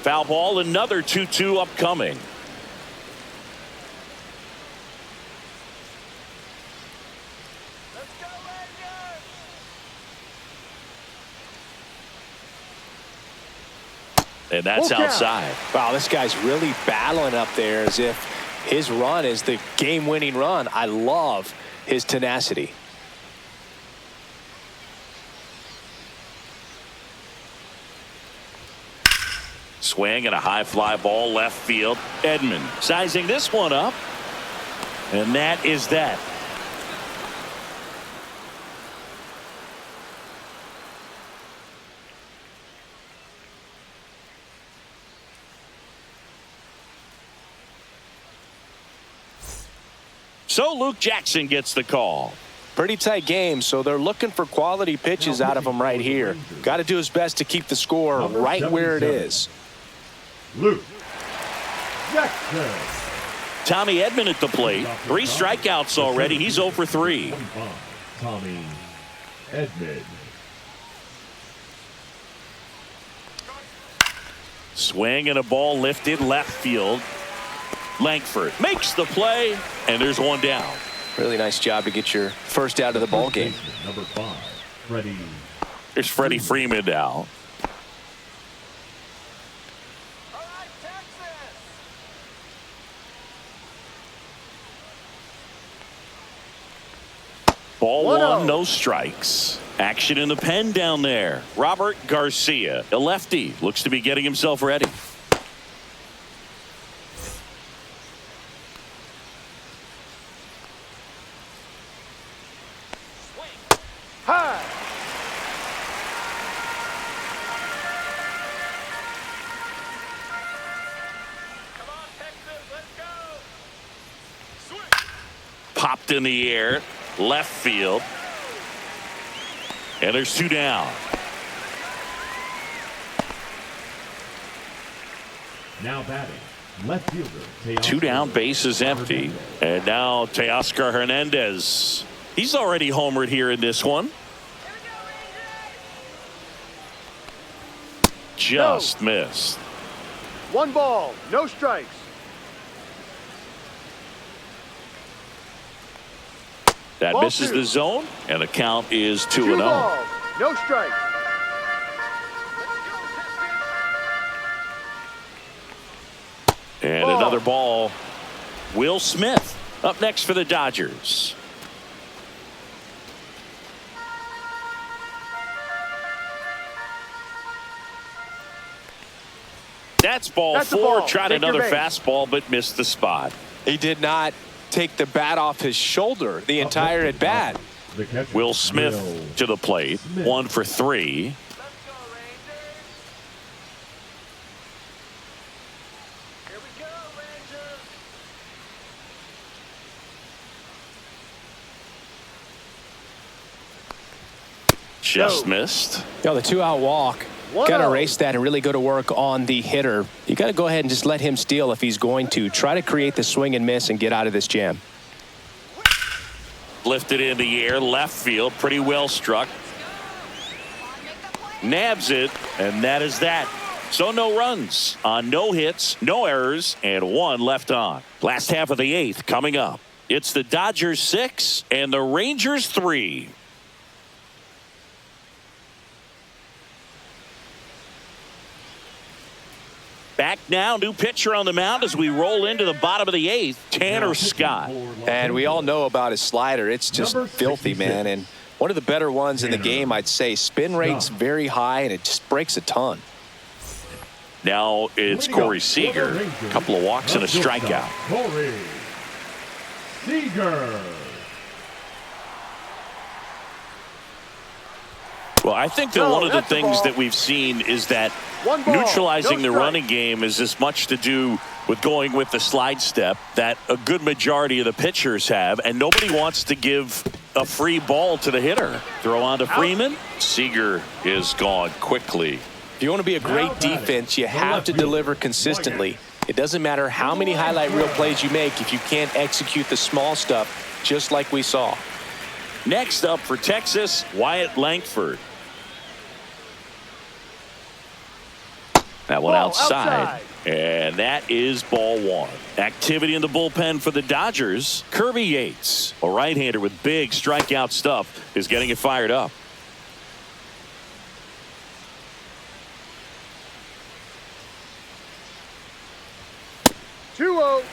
Foul ball, another 2-2 upcoming. And that's outside. Wow, this guy's really battling up there as if his run is the game-winning run. I love his tenacity. Swing and a high fly ball left field. Edman sizing this one up. And that is that. So Luke Jackson gets the call. Pretty tight game, so they're looking for quality pitches out of him right here. Got to do his best to keep the score right where it is. Luke Jackson. Tommy Edman at the plate. 3 strikeouts already. He's 0 for 3. Tommy Edman. Swing and a ball lifted left field. Langford makes the play, and there's 1 down. Really nice job to get your first out of the ball game. Number 5, Freddie. There's Freddie Freeman now. Ball 1, no strikes. Action in the pen down there. Robert Garcia, a lefty, looks to be getting himself ready. High. Come on, Texas, let's go. Popped in the air, left field. And there's 2 down. Now batting, left fielder. 2 down, base is empty. And now Teoscar Hernandez. He's already homered here in this one. Just missed. 1 ball, no strikes. That Ball misses 2. the zone, and the count is 2-0. 2 balls, no strikes. And Ball. another ball. Will Smith up next for the Dodgers. That's ball 4. Tried Take your another base. fastball, but missed the spot. He did not take the bat off his shoulder the entire at bat. Will Smith to the plate. 1 for 3. Let's go, Rangers. Here we go, Rangers. Just missed. You know, the 2-out walk. Got to erase that and really go to work on the hitter. You got to go ahead and just let him steal if he's going to. Try to create the swing and miss and get out of this jam. Lifted in the air, left field, pretty well struck. Nabs it, and that is that. So no runs on no hits, no errors, and 1 left on. Last half of the 8th coming up. It's the Dodgers 6 and the Rangers 3. Back now, new pitcher on the mound as we roll into the bottom of the 8th, Tanner Scott. And we all know about his slider. It's just filthy, man. And one of the better ones in the game, I'd say. Spin rate's very high, and it just breaks a ton. Now it's Corey Seager. A couple of walks and a strikeout. Corey Seager. Well, I think that one of the things that we've seen is that neutralizing the running game is as much to do with going with the slide step that a good majority of the pitchers have, and nobody wants to give a free ball to the hitter. Throw on to Freeman. Seager is gone quickly. If you want to be a great defense, you have to deliver consistently. It doesn't matter how many highlight reel plays you make if you can't execute the small stuff, just like we saw. Next up for Texas, Wyatt Langford. That one outside. And that is ball 1. Activity in the bullpen for the Dodgers. Kirby Yates, a right-hander with big strikeout stuff, is getting it fired up. Two-oh.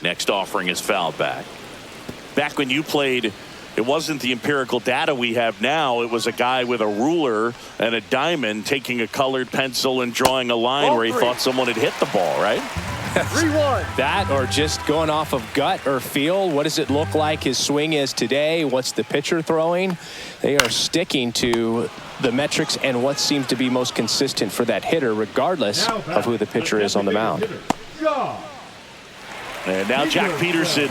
Next offering is fouled back. Back when you played, it wasn't the empirical data we have now. It was a guy with a ruler and a diamond taking a colored pencil and drawing a line where he thought someone had hit the ball, right? 3-1. That or just going off of gut or feel. What does it look like his swing is today? What's the pitcher throwing? They are sticking to the metrics and what seems to be most consistent for that hitter, regardless of who the pitcher is on the mound. And now Jack Peterson.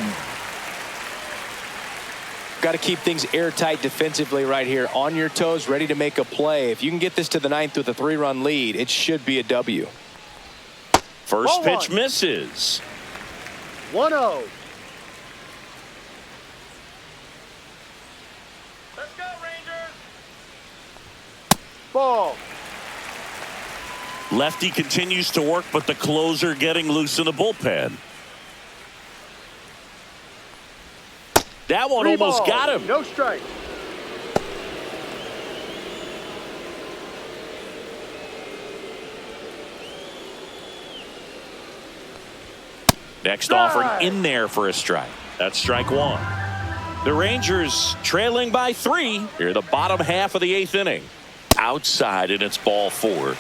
Got to keep things airtight defensively right here. On your toes, ready to make a play. If you can get this to the 9th with a 3-run lead, it should be a W. First pitch misses. 1-0. Let's go, Rangers. Ball. Lefty continues to work, but the closer getting loose in the bullpen. That one almost got him. No strike. Next offering in there for a strike. That's strike 1. The Rangers trailing by 3 here, the bottom half of the 8th inning. Outside, and it's ball 4.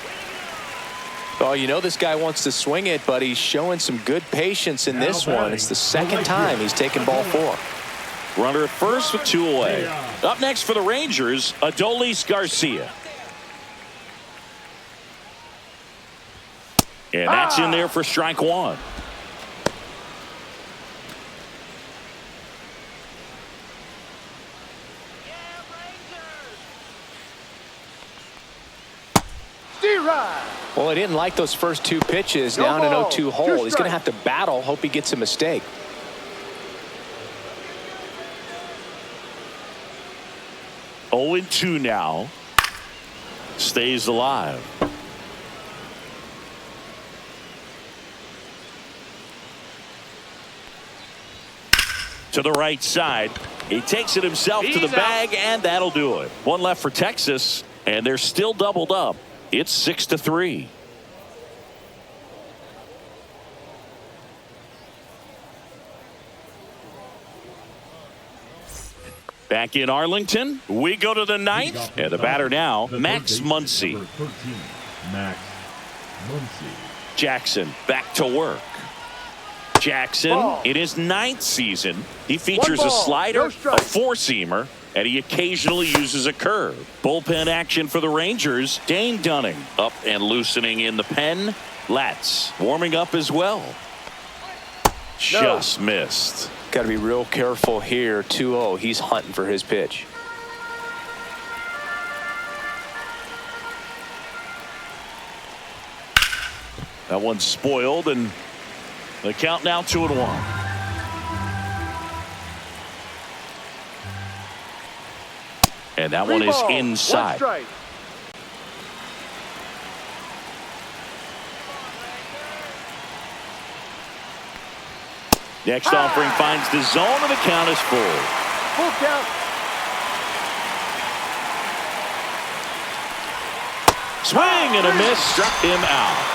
Oh, you know this guy wants to swing it, but he's showing some good patience in this one. It's the second time he's taken ball 4. Runner at first with 2 away. Up next for the Rangers, Adolis Garcia. And that's in there for strike 1. Well, he didn't like those first 2 pitches down an 0-2 hole. He's going to have to battle, hope he gets a mistake. Oh, 0-2 now. Stays alive. To the right side. He takes it himself to the bag, and that'll do it. One left for Texas, and they're still doubled up. It's 6-3. Back in Arlington, we go to the 9th, and the batter now, Max Muncy. Max Muncy. Jackson back to work. Jackson in his 9th season. He features a slider, a 4-seamer, and he occasionally uses a curve. Bullpen action for the Rangers. Dane Dunning up and loosening in the pen. Latz warming up as well. Just missed. Got to be real careful here. 2-0. He's hunting for his pitch. That one's spoiled, and the count now 2-1. And that one is inside. Next offering finds the zone, and the count is full. Full count. Swing and a miss, struck him out.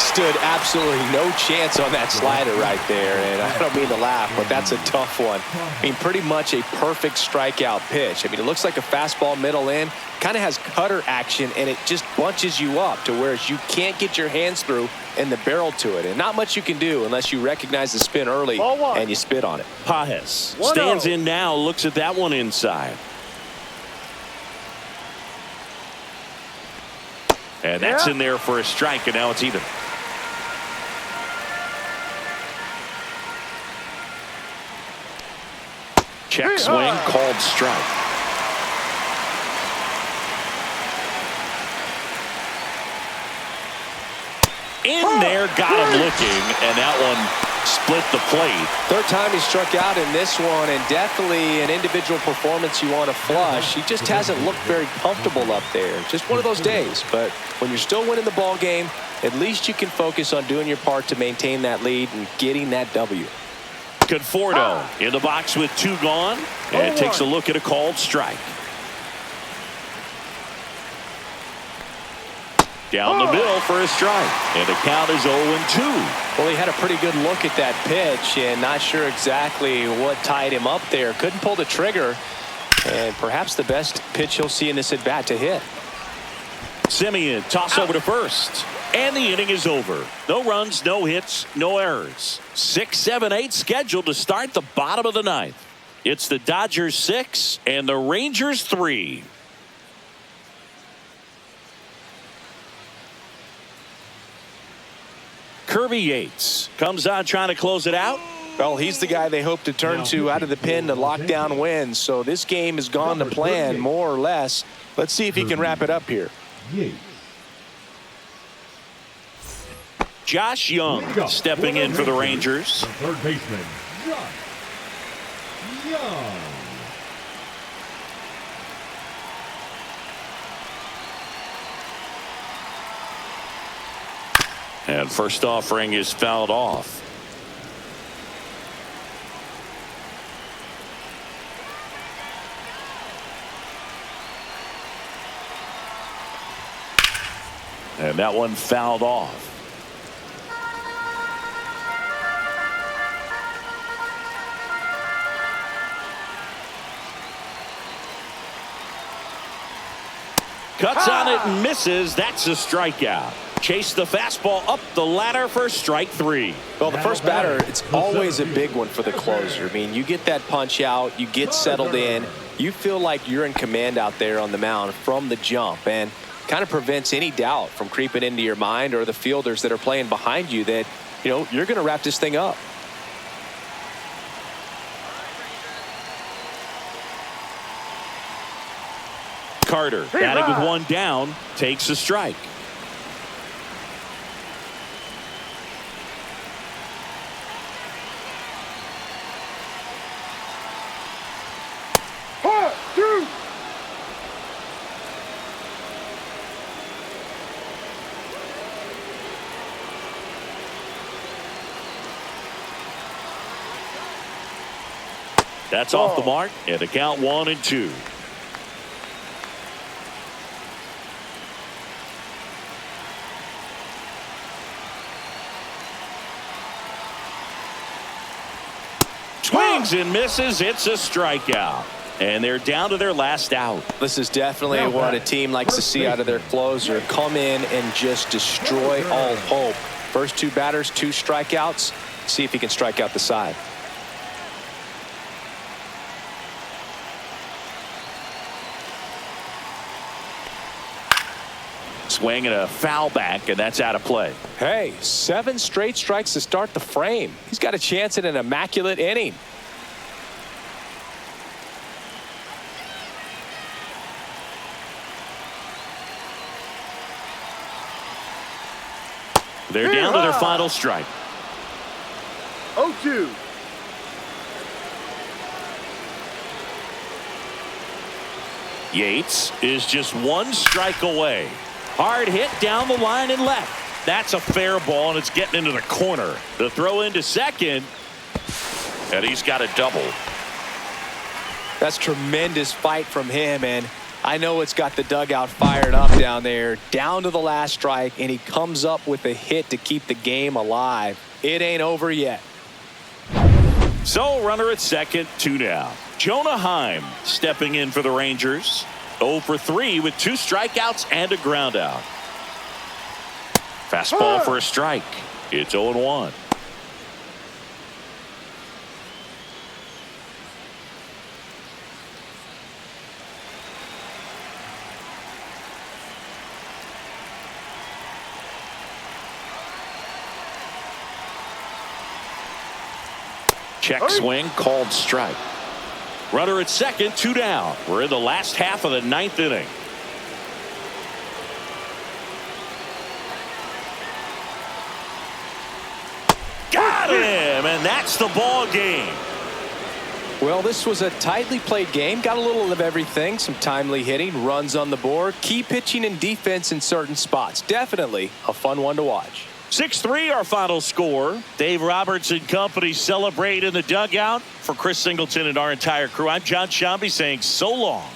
Stood absolutely no chance on that slider right there, and I don't mean to laugh, but that's a tough one. I mean, pretty much a perfect strikeout pitch. I mean, it looks like a fastball middle in, kind of has cutter action, and it just bunches you up to where you can't get your hands through and the barrel to it, and not much you can do unless you recognize the spin early and you spit on it. Pages stands in now, looks at that one inside. And that's in there for a strike, and now it's even. Check swing, called strike. In there, got him looking, and that one split the plate. Third time he struck out in this one, and definitely an individual performance you want to flush. He just hasn't looked very comfortable up there. Just one of those days. But when you're still winning the ball game, at least you can focus on doing your part to maintain that lead and getting that W. Conforto in the box with 2 gone, and takes a look at a called strike. Down the middle for a strike, and the count is 0-2. Well, he had a pretty good look at that pitch, and not sure exactly what tied him up there. Couldn't pull the trigger, and perhaps the best pitch he'll see in this at bat to hit. Simeon toss over to first, and the inning is over. No runs, no hits, no errors. 6, 7, 8 scheduled to start the bottom of the 9th. It's the Dodgers 6 and the Rangers 3. Kirby Yates comes on trying to close it out. Well, he's the guy they hope to turn to out of the pen to lock down wins. So this game has gone to plan, more or less. Let's see if he can wrap it up here. Josh Young stepping in for the Rangers. Third baseman, Josh Young. And first offering is fouled off. And that one fouled off. Cuts on it and misses. That's a strikeout. Chase the fastball up the ladder for strike 3. Well, the first batter, it's always a big one for the closer. I mean, you get that punch out, you get settled in, you feel like you're in command out there on the mound from the jump, and kind of prevents any doubt from creeping into your mind or the fielders that are playing behind you that, you know, you're going to wrap this thing up. Carter batting with 1 down, takes a strike. That's off the mark, and the count 1-2. Swings and misses. It's a strikeout. And they're down to their last out. This is definitely what a team likes to see out of their closer. Come in and just destroy all hope. First 2 batters, 2 strikeouts. See if he can strike out the side. Swing and a foul back, and that's out of play. Hey, 7 straight strikes to start the frame. He's got a chance at an immaculate inning. They're down to their final strike. 0-2. Yates is just 1 strike away. Hard hit down the line and left. That's a fair ball, and it's getting into the corner. The throw into second. And he's got a double. That's tremendous fight from him, and I know it's got the dugout fired up down there, down to the last strike, and he comes up with a hit to keep the game alive. It ain't over yet. So runner at second, 2 down. Jonah Heim stepping in for the Rangers. 0 for 3 with 2 strikeouts and a ground out. Fastball for a strike. It's 0-1. Check swing called strike. Runner at second, 2 down. We're in the last half of the 9th inning. Got him, and that's the ball game. Well, this was a tightly played game. Got a little of everything. Some timely hitting, runs on the board, key pitching and defense in certain spots. Definitely a fun one to watch. 6-3 our final score. Dave Roberts and company celebrate in the dugout. For Chris Singleton and our entire crew, I'm John Shambi saying so long.